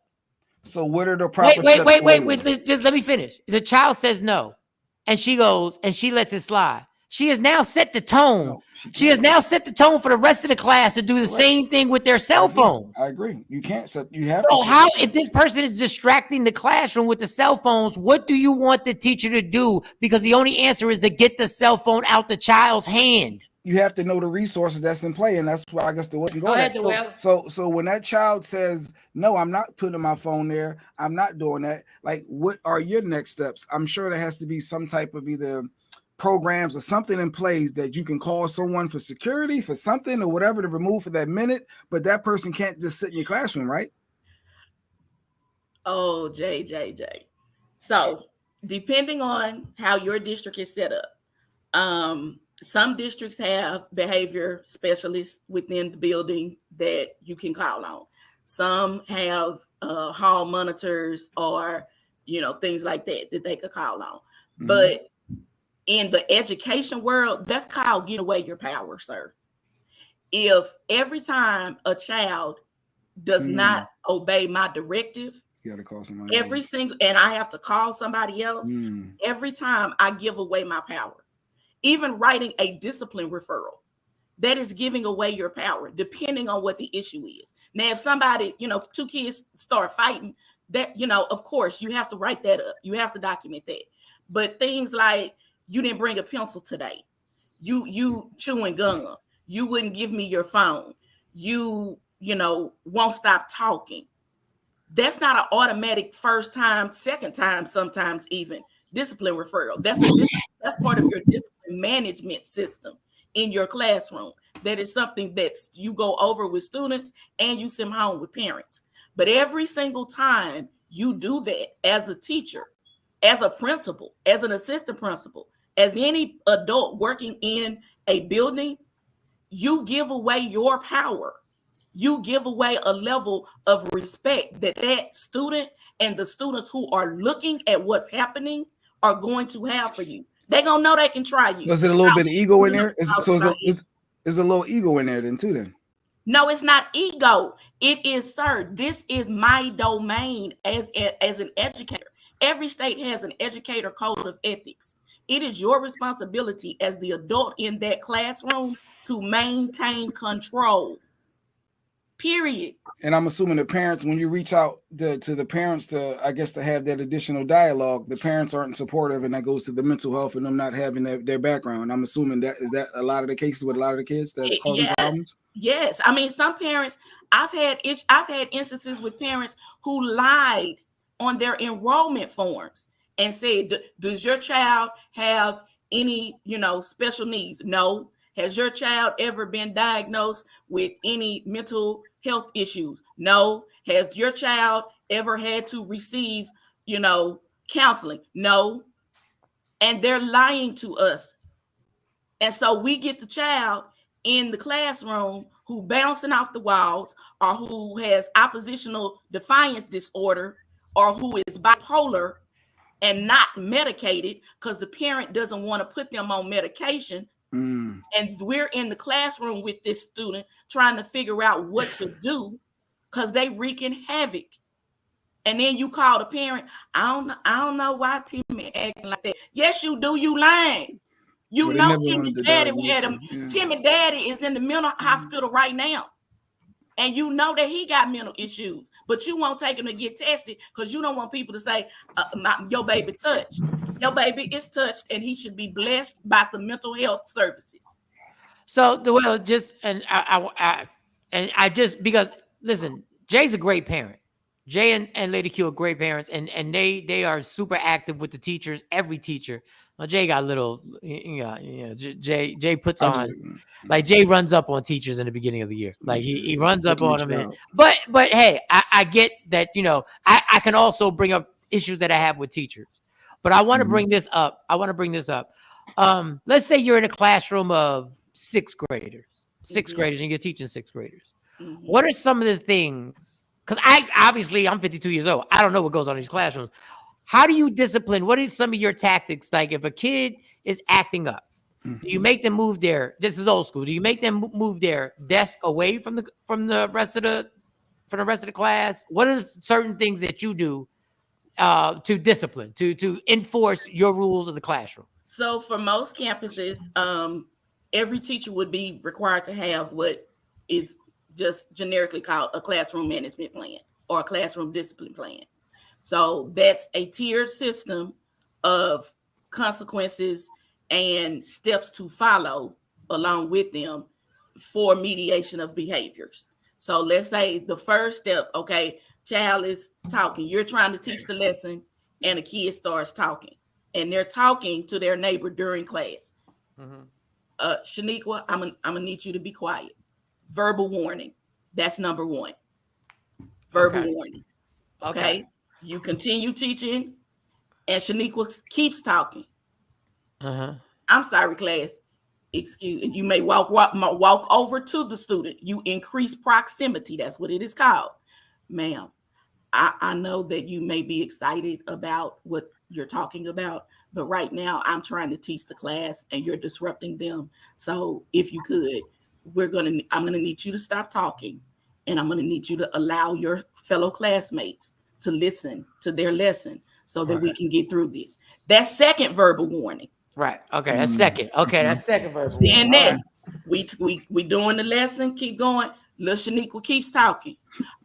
So what are the proper wait, just let me finish. The child says no, and she goes and she lets it slide. She has now set the tone. No, she has now set the tone for the rest of the class to do the same thing with their cell phones. I agree. You can't set. You have. So how, if this person is distracting the classroom with the cell phones, what do you want the teacher to do? Because the only answer is to get the cell phone out the child's hand. You have to know the resources that's in play, and that's why I guess the wasn't going. So when that child says, "No, I'm not putting my phone there. I'm not doing that." Like, what are your next steps? I'm sure there has to be some type of either programs or something in place that you can call someone for security, for something or whatever to remove for that minute, but that person can't just sit in your classroom, right? Oh, Jay. So depending on how your district is set up, some districts have behavior specialists within the building that you can call on. Some have hall monitors or, things like that they could call on. Mm-hmm. But in the education world, that's called get away your power, sir. If every time a child does not obey my directive, you gotta call somebody and I have to call somebody else, every time I give away my power. Even writing a discipline referral, that is giving away your power, depending on what the issue is. Now, if somebody, two kids start fighting, that, of course, you have to write that up. You have to document that. But things like, you didn't bring a pencil today. You chewing gum. You wouldn't give me your phone. You won't stop talking. That's not an automatic first time, second time, sometimes even discipline referral. That's part of your discipline management system in your classroom. That is something that you go over with students and you send home with parents. But every single time you do that as a teacher, as a principal, as an assistant principal, as any adult working in a building, you give away your power. You give away a level of respect that student and the students who are looking at what's happening are going to have for you. They're going to know they can try you. Was it a little bit of ego in there? Is a little ego in there then too then? No, it's not ego. It is, sir, this is my domain as an educator. Every state has an educator code of ethics. It is your responsibility as the adult in that classroom to maintain control. Period. And I'm assuming the parents, when you reach out to the parents to have that additional dialogue, the parents aren't supportive, and that goes to the mental health and them not having their background. I'm assuming that is that a lot of the cases with a lot of the kids that's causing problems. Yes, I mean, some parents, I've had instances with parents who lied on their enrollment forms and said, "Does your child have any, special needs?" No. Has your child ever been diagnosed with any mental health issues? No. Has your child ever had to receive, counseling? No. And they're lying to us. And so we get the child in the classroom who bouncing off the walls, or who has oppositional defiance disorder, or who is bipolar and not medicated because the parent doesn't want to put them on medication. And we're in the classroom with this student trying to figure out what to do because they wreaking havoc. And then you call the parent, I don't know why Timmy acting like that. Yes, you do. You lying. You know Timmy Daddy Timmy Daddy is in the mental hospital right now. And you know that he got mental issues, but you won't take him to get tested because you don't want people to say, your baby touched. Your baby is touched, and he should be blessed by some mental health services. So because listen, Jay's a great parent. Jay and Lady Q are great parents, and they are super active with the teachers. Every teacher. Well, Jay got a little, Jay puts on, like Jay runs up on teachers in the beginning of the year. Like he runs up on them. But hey, I get that, I can also bring up issues that I have with teachers. But I want to bring this up. Let's say you're in a classroom of sixth graders, and you're teaching sixth graders. What are some of the things? Because I'm 52 years old. I don't know what goes on in these classrooms. How do you discipline? What is some of your tactics? Like if a kid is acting up, do you make them move this is old school. Do you make them move their desk away from the rest of the class? What are certain things that you do to discipline, to enforce your rules of the classroom? So for most campuses, every teacher would be required to have what is just generically called a classroom management plan or a classroom discipline plan. So that's a tiered system of consequences and steps to follow along with them for mediation of behaviors. So let's say the first step, okay, child is talking. You're trying to teach the lesson and a kid starts talking and they're talking to their neighbor during class. Shaniqua, I'm gonna need you to be quiet. Verbal warning. That's number one. Verbal warning. Okay. You continue teaching. and Shaniqua keeps talking. I'm sorry, class. Excuse. You may walk over to the student. You increase proximity. That's what it is called, ma'am. I know that you may be excited about what you're talking about, but right now I'm trying to teach the class and you're disrupting them. So if you could, I'm gonna need you to stop talking, and I'm gonna need you to allow your fellow classmates to listen to their lesson so that we can get through this. That's second verbal warning. Right. Okay. That's second. Okay. That's second verbal Then warning. next, we doing the lesson. Keep going. Lil Shaniqua keeps talking.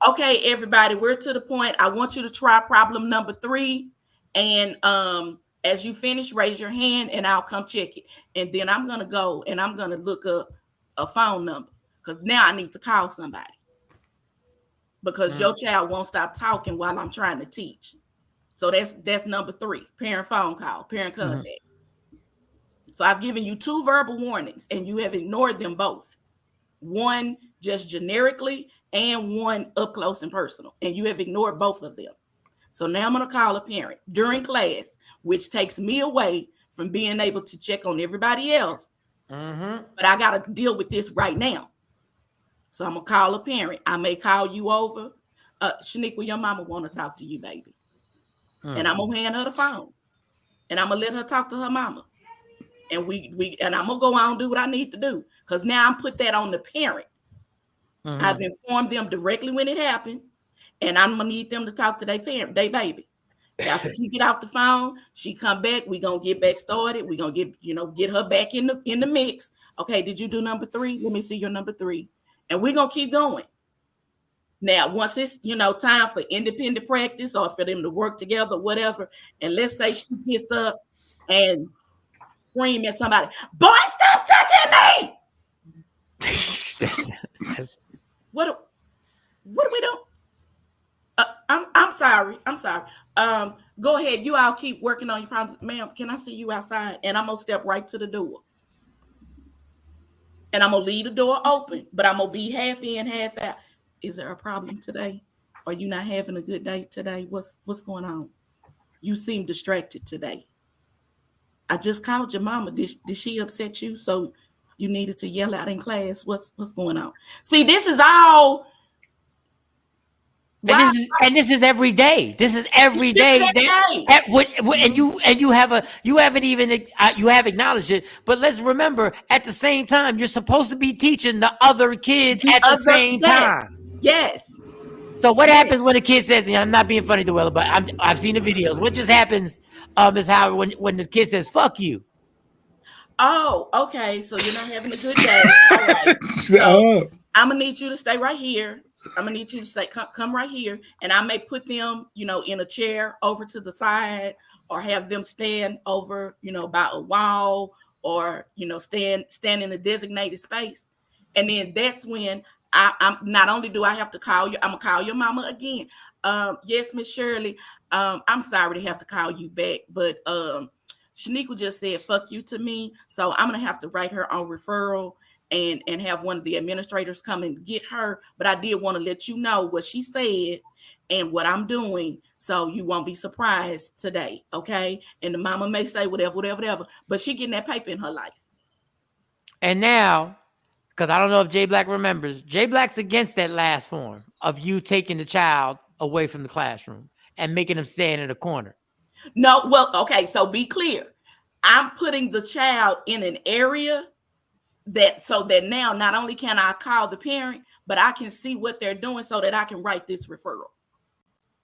Okay, everybody, we're to the point. I want you to try problem number 3. And as you finish, raise your hand and I'll come check it. And then I'm going to go and I'm going to look up a phone number because now I need to call somebody. Because your child won't stop talking while I'm trying to teach. So that's number 3, parent phone call, parent contact. So I've given you 2 verbal warnings and you have ignored them both. One just generically and one up close and personal. And you have ignored both of them. So now I'm going to call a parent during class, which takes me away from being able to check on everybody else. But I got to deal with this right now. So I'm going to call a parent. I may call you over. Shaniqua, your mama want to talk to you, baby. And I'm going to hand her the phone. And I'm going to let her talk to her mama. And and I'm going to go on and do what I need to do. Because now I'm put that on the parent. I've informed them directly when it happened. And I'm going to need them to talk to their parent, their baby. After she get off the phone, she come back. We're going to get back started. We're going to get her back in the mix. Okay, did you do number 3? Let me see your number 3. And we're going to keep going. Now, once it's, time for independent practice or for them to work together, whatever. And let's say she gets up and scream at somebody, boy, stop touching me. What are we doing? I'm sorry. Go ahead. You all keep working on your problems. Ma'am, can I see you outside? And I'm going to step right to the door. And I'm going to leave the door open, but I'm going to be half in, half out. Is there a problem today? Are you not having a good day today? What's going on? You seem distracted today. I just called your mama. Did she upset you? So you needed to yell out in class. What's going on? See, this is all. And this is every day. This is every day. And you haven't even you have acknowledged it. But let's remember, at the same time, you're supposed to be teaching the other kids at the same time. Yes. So what happens when a kid says, I'm not being funny, Dwella, but I've seen the videos. What just happens is how when the kid says, fuck you. Oh, okay. So you're not having a good day. All right. So I'm going to need you to stay right here. I'm going to need you to stay, come right here. And I may put them, in a chair over to the side or have them stand over, by a wall or, stand in a designated space. And then that's when I'm not only do I have to call you, I'm gonna call your mama again. Yes, Miss Shirley. I'm sorry to have to call you back, but Shaniqua just said fuck you to me. So I'm gonna have to write her on referral and have one of the administrators come and get her. But I did want to let you know what she said and what I'm doing, so you won't be surprised today, okay? And the mama may say whatever, but she getting that paper in her life. And now, because I don't know if Jay Black remembers, Jay Black's against that last form of you taking the child away from the classroom and making them stand in a corner. No, well, okay, so be clear. I'm putting the child in an area so that now not only can I call the parent, but I can see what they're doing so that I can write this referral.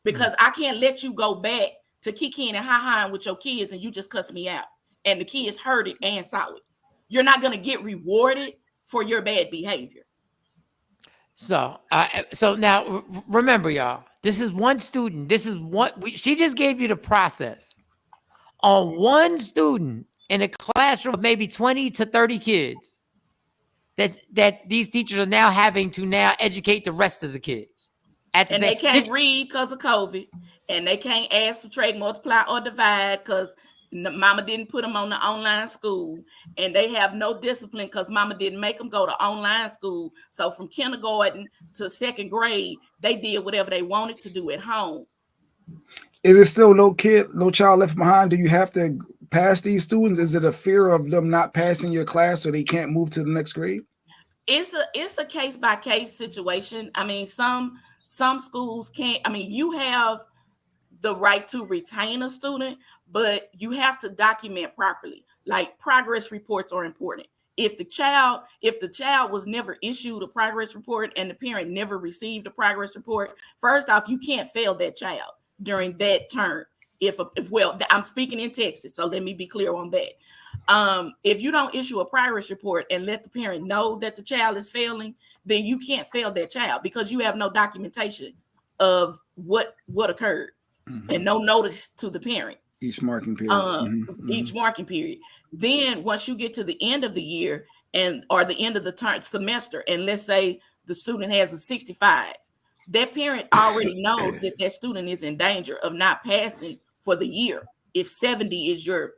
Because I can't let you go back to kicking and ha-haing with your kids and you just cuss me out. And the kids heard it and saw it. You're not going to get rewarded for your bad behavior. So now remember, y'all, this is one student. This is she just gave you the process on one student in a classroom of maybe 20 to 30 kids that these teachers are now having to educate the rest of the kids. And they can't read because of COVID, and they can't add, subtract, multiply, or divide because mama didn't put them on the online school, and they have no discipline because mama didn't make them go to online school. So from kindergarten to second grade, they did whatever they wanted to do at home. Is it still no child left behind? Do you have to pass these students? Is it a fear of them not passing your class so they can't move to the next grade? It's a case by case situation. I mean, some schools can't. I mean, you have the right to retain a student, but you have to document properly. Like, progress reports are important. If the child was never issued a progress report and the parent never received a progress report, first off, you can't fail that child during that term. If I'm speaking in Texas, so let me be clear on that. If you don't issue a progress report and let the parent know that the child is failing, then you can't fail that child because you have no documentation of what occurred. And no notice to the parent. Each marking period. Each marking period. Then once you get to the end of the year or the end of the semester, and let's say the student has a 65, that parent already knows that student is in danger of not passing for the year if 70 is your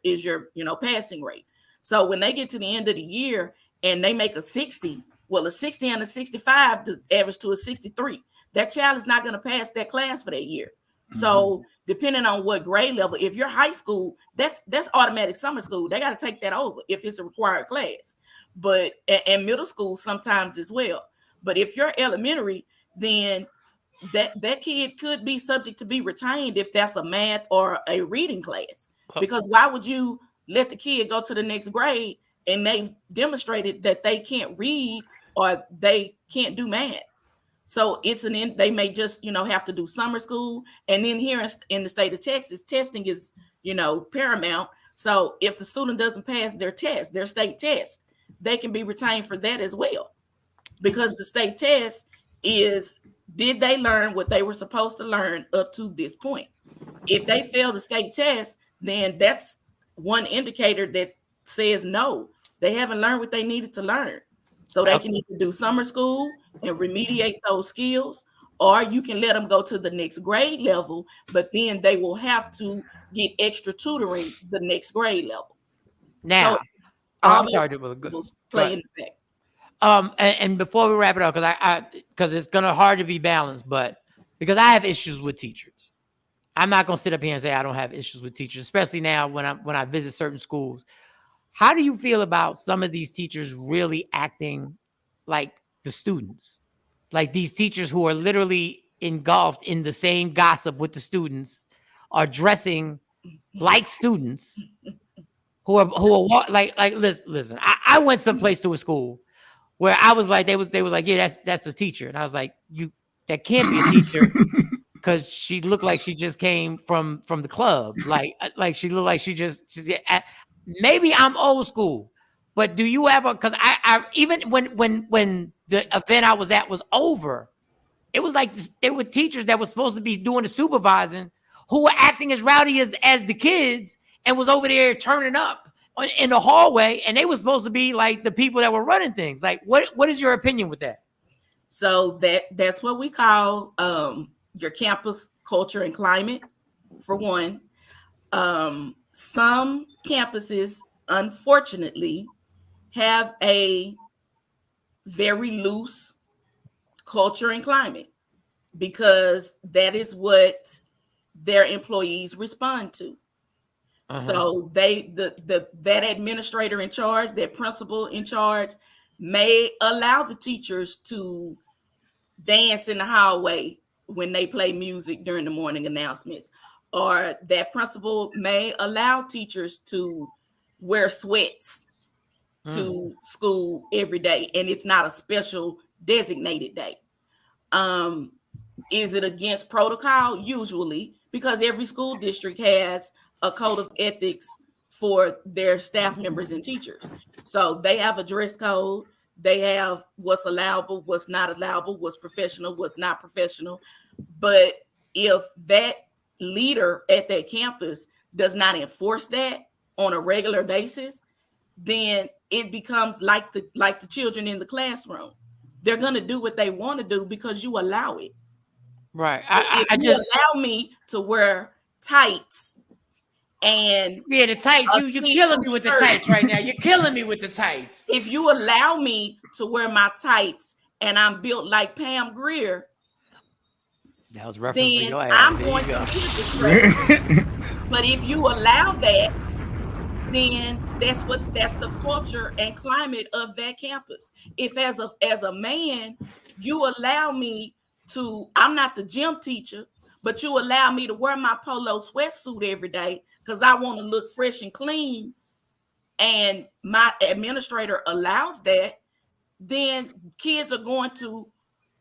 passing rate. So when they get to the end of the year and they make a 60, well, a 60 and a 65 the average to a 63. That child is not going to pass that class for that year. So depending on what grade level, if you're high school, that's automatic summer school. They got to take that over if it's a required class. But and middle school sometimes as well. But if you're elementary, then that kid could be subject to be retained if that's a math or a reading class. Because why would you let the kid go to the next grade and they've demonstrated that they can't read or they can't do math? So they may just, have to do summer school. And then here in the state of Texas, testing is, paramount. So if the student doesn't pass their test, their state test, they can be retained for that as well. Because the state test is, did they learn what they were supposed to learn up to this point? If they fail the state test, then that's one indicator that says no, they haven't learned what they needed to learn. So they can either do summer school and remediate those skills, or you can let them go to the next grade level, but then they will have to get extra tutoring the next grade level. Now, so I'm sorry to play in effect. And before we wrap it up, because it's gonna hard to be balanced, but because I have issues with teachers, I'm not gonna sit up here and say I don't have issues with teachers, especially now when I visit certain schools. How do you feel about some of these teachers really acting like the students? Like these teachers who are literally engulfed in the same gossip with the students are dressing like students who are like listen. I went someplace to a school where I was like, they was like, yeah, that's the teacher. And I was like, that can't be a teacher because she looked like she just came from the club. Like she looked like she's maybe I'm old school, but do you ever? Because I even when the event I was at was over, it was like there were teachers that were supposed to be doing the supervising who were acting as rowdy as the kids and was over there turning up in the hallway, and they were supposed to be like the people that were running things. Like, what is your opinion with that? So that's what we call your campus culture and climate, for one. Some campuses, unfortunately, have a very loose culture and climate because that is what their employees respond to. So that administrator in charge, that principal in charge, may allow the teachers to dance in the hallway when they play music during the morning announcements. Or that principal may allow teachers to wear sweats to school every day, and it's not a special designated day. Is it against protocol? Usually, because every school district has a code of ethics for their staff members and teachers. So they have a dress code. They have what's allowable, what's not allowable, what's professional, what's not professional. But if that leader at that campus does not enforce that on a regular basis, then it becomes like the children in the classroom. They're going to do what they want to do because you allow it. Right. If you allow me to wear tights and the tights, you're killing me with the tights right now. You're killing me with the tights. If you allow me to wear my tights and I'm built like Pam Grier, That was reference for then your ass. I'm There going you go. to feel distressed. But if you allow that, then that's the culture and climate of that campus. If as a man, you allow me to, I'm not the gym teacher, but you allow me to wear my polo sweatsuit every day because I want to look fresh and clean, and my administrator allows that, then kids are going to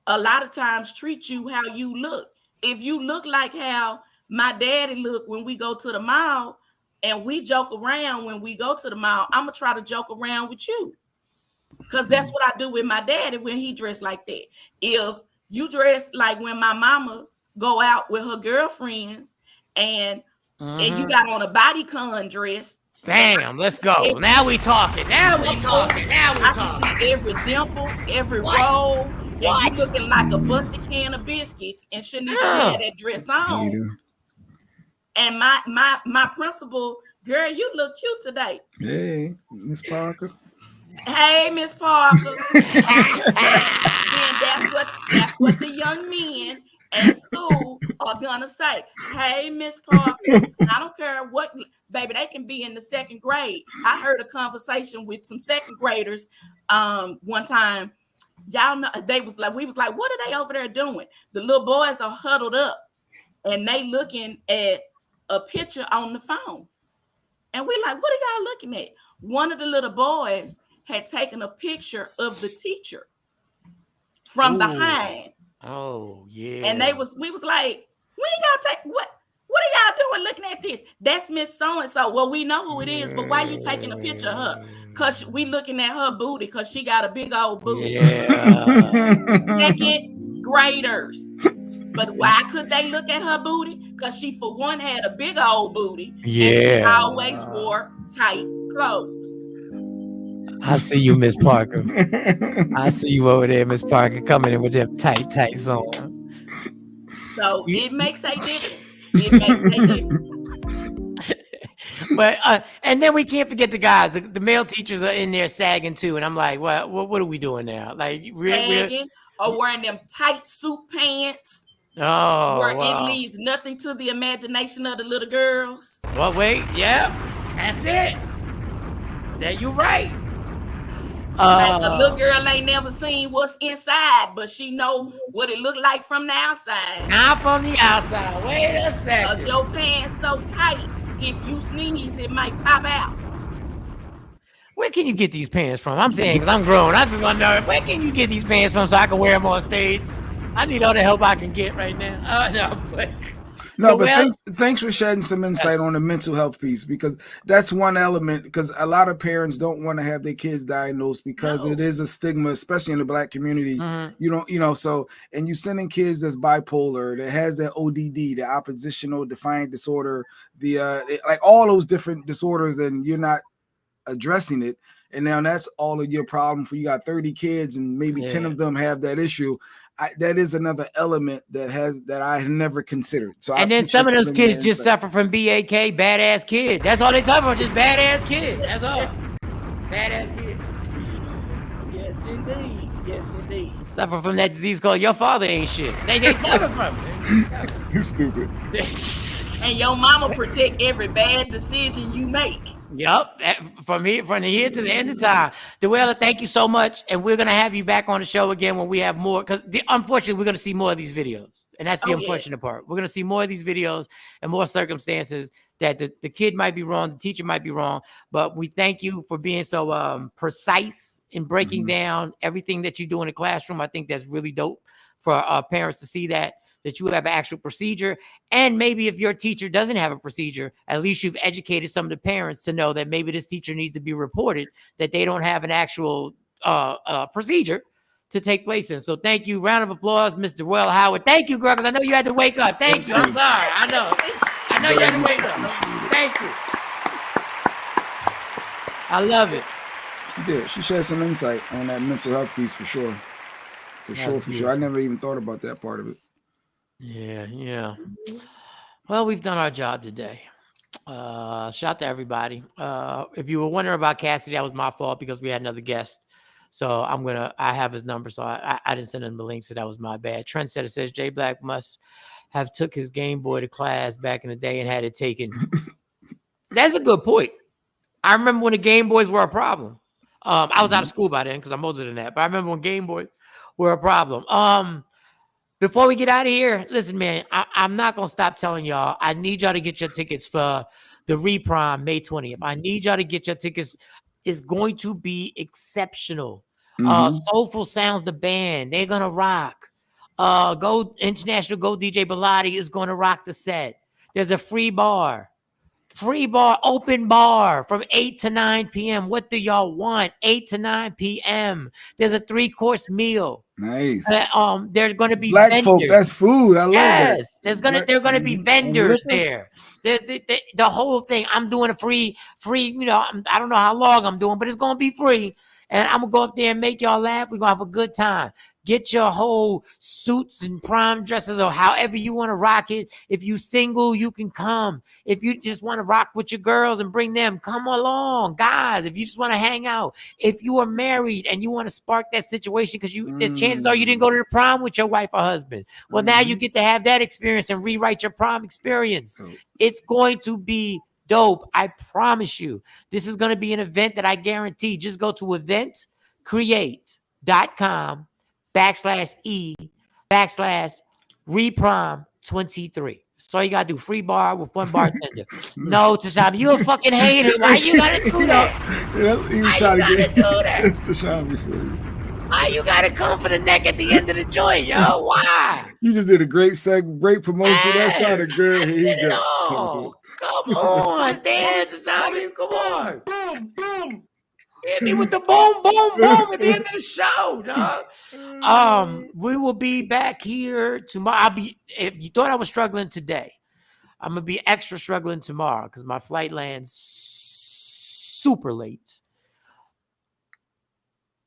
a lot of times treat you how you look. If you look like how my daddy look when we go to the mall and we joke around when we go to the mall, I'm gonna try to joke around with you, because that's what I do with my daddy when he dressed like that. If you dress like when my mama go out with her girlfriends and you got on a bodycon dress. Bam, let's go. Now we talking. Now we talking. Now we I talking. can see every dimple, every What? roll, and you What? looking like a busted can of biscuits and shouldn't even have that dress on. And my principal, girl, you look cute today. Hey, Miss Parker. Hey, Miss Parker. Then that's what the young men at school are gonna say. Hey, Miss Parker. I don't care what, baby, they can be in the second grade. I heard a conversation with some second graders one time. Y'all know, we was like, what are they over there doing? The little boys are huddled up and they looking at a picture on the phone. And we're like, what are y'all looking at? One of the little boys had taken a picture of the teacher from behind. Oh, yeah. And we was like, when y'all take, what are y'all doing looking at this? That's Miss So-and-so. Well, we know who it is, but why you taking a picture of her? Because we looking at her booty because she got a big old booty. Yeah. Second graders. But why could they look at her booty? Because she, for one, had a big old booty. Yeah. And she always wore tight clothes. I see you, Miss Parker. I see you over there, Miss Parker, coming in with them tight tights on. So it makes a difference. It makes a difference. But and then we can't forget the guys. The male teachers are in there sagging too, and I'm like, what are we doing now? Like sagging or wearing them tight suit pants. Oh, where wow. It leaves nothing to the imagination of the little girls. Well, wait, yeah, that's it. That you right. Like a little girl ain't never seen what's inside, but she know what it looked like from the outside. Not from the outside. Wait a second. Cause your pants so tight, if you sneeze, it might pop out. Where can you get these pants from? I'm saying, because I'm grown. I just want to know, where can you get these pants from so I can wear them on stage? I need all the help I can get right now. Thanks for shedding some insight on the mental health piece, because that's one element, because a lot of parents don't want to have their kids diagnosed because it is a stigma, especially in the Black community. So, and you sending kids that's bipolar, that has that ODD, the oppositional defiant disorder, like all those different disorders, and you're not addressing it. And now that's all of your problem for you got 30 kids and maybe 10 of them have that issue. That is another element that I have never considered. So, and then some of those kids just suffer from BAK, badass kid. That's all they suffer from, just badass kid. That's all. Badass kid. Yes, indeed. Yes, indeed. Suffer from that disease called your father ain't shit. They suffer from it. You're stupid. And your mama protect every bad decision you make. Yep, from here to the end of time. Dewella, thank you so much, and we're gonna have you back on the show again when we have more. Because unfortunately, we're gonna see more of these videos, and that's the unfortunate part. We're gonna see more of these videos and more circumstances that the kid might be wrong, the teacher might be wrong. But we thank you for being so precise in breaking down everything that you do in the classroom. I think that's really dope for parents to see that you have an actual procedure. And maybe if your teacher doesn't have a procedure, at least you've educated some of the parents to know that maybe this teacher needs to be reported, that they don't have an actual procedure to take place in. So thank you. Round of applause, Mr. Well Howard. Thank you, girl, because I know you had to wake up. Thank you. I'm sorry. I know you had to wake up. Thank you. I love it. She did. She shared some insight on that mental health piece for sure. For sure. I never even thought about that part of it. Yeah. Well, we've done our job today. Shout out to everybody. If you were wondering about Cassidy, that was my fault because we had another guest. So I have his number. So I didn't send him the link. So that was my bad. Trendsetter says Jay Black must have took his Game Boy to class back in the day and had it taken. That's a good point. I remember when the Game Boys were a problem. I was out of school by then because I'm older than that. But I remember when Game Boys were a problem. Before we get out of here, listen, man, I'm not going to stop telling y'all. I need y'all to get your tickets for the Reprime May 20th. I need y'all to get your tickets. It's going to be exceptional. Soulful Sounds, the band, they're going to rock. Go International Go DJ Bilotti is going to rock the set. There's a free bar, open bar from 8 to 9 p.m. What do y'all want? 8 to 9 p.m. There's a 3-course meal. Nice. There's going to be Black vendors. folk. That's food. I love that. Yes, there are going to be vendors there. The whole thing. I'm doing a free. I don't know how long I'm doing, but it's going to be free. And I'm going to go up there and make y'all laugh. We're going to have a good time. Get your whole suits and prom dresses or however you want to rock it. If you single, you can come. If you just want to rock with your girls and bring them, come along. Guys, if you just want to hang out. If you are married and you want to spark that situation because there's chances are you didn't go to the prom with your wife or husband. Well, now you get to have that experience and rewrite your prom experience. It's going to be dope. I promise you. This is going to be an event that I guarantee. Just go to eventcreate.com/E/Reprime23. So you got to do free bar with one bartender. No, Tashabi, you a fucking hater. Why you got to do that? He was trying to get it's Tashabi for you. Why you got to come for the neck at the end of the joint, yo? Why? You just did a great great promotion. That sounded good. Here you go. Come on, damn, Tashabi. Come on. Boom, boom. Hit me with the boom, boom, boom at the end of the show, dog. We will be back here tomorrow. If you thought I was struggling today, I'm gonna be extra struggling tomorrow because my flight lands super late.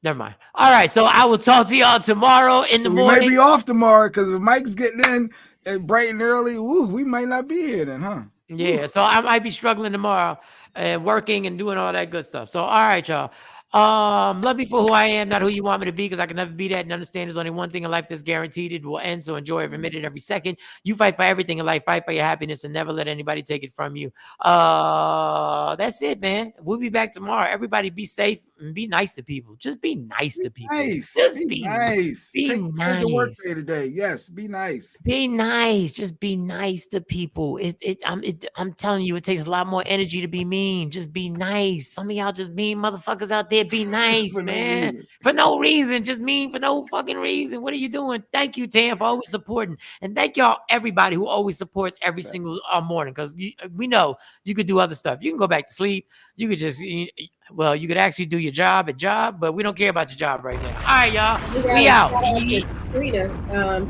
Never mind. All right, so I will talk to y'all tomorrow in the morning. We may be off tomorrow because if Mike's getting in and bright and early, we might not be here then, huh? Yeah, so I might be struggling tomorrow and working and doing all that good stuff. So, all right, y'all. Love me for who I am, not who you want me to be, because I can never be that and understand there's only one thing in life that's guaranteed. It will end, so enjoy every minute, every second. You fight for everything in life. Fight for your happiness and never let anybody take it from you. That's it, man. We'll be back tomorrow. Everybody be safe and be nice to people. Just be nice to people. Nice. Just be nice. Take the work day today. Yes, be nice. Be nice. Just be nice to people. I'm telling you, it takes a lot more energy to be mean. Just be nice. Some of y'all just mean motherfuckers out there. Be nice, man. For no reason. Just mean for no fucking reason. What are you doing? Thank you, Tam, for always supporting. And thank y'all, everybody who always supports every single morning, because we know you could do other stuff. You can go back to sleep. You could just, you could actually do your job, but we don't care about your job right now. All right, y'all. We out.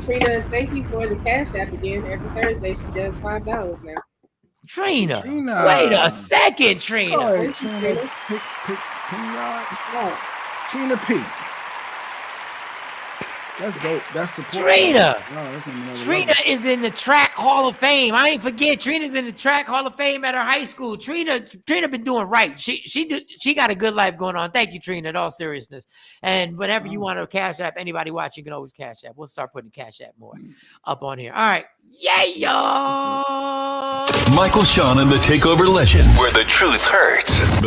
Trina, thank you for the Cash App again. Every Thursday, she does $5 now. Trina. Wait a second, Trina. Oh, Trina P. That's dope. That's support. Trina. No, Trina is in the Track Hall of Fame. I ain't forget. Trina's in the Track Hall of Fame at her high school. Trina been doing right. She got a good life going on. Thank you, Trina, in all seriousness. And whenever you want to Cash App, anybody watching can always Cash App. We'll start putting Cash App more up on here. All right. Yeah, y'all. Micheal, Shawn, and the Takeover Legends, where the truth hurts.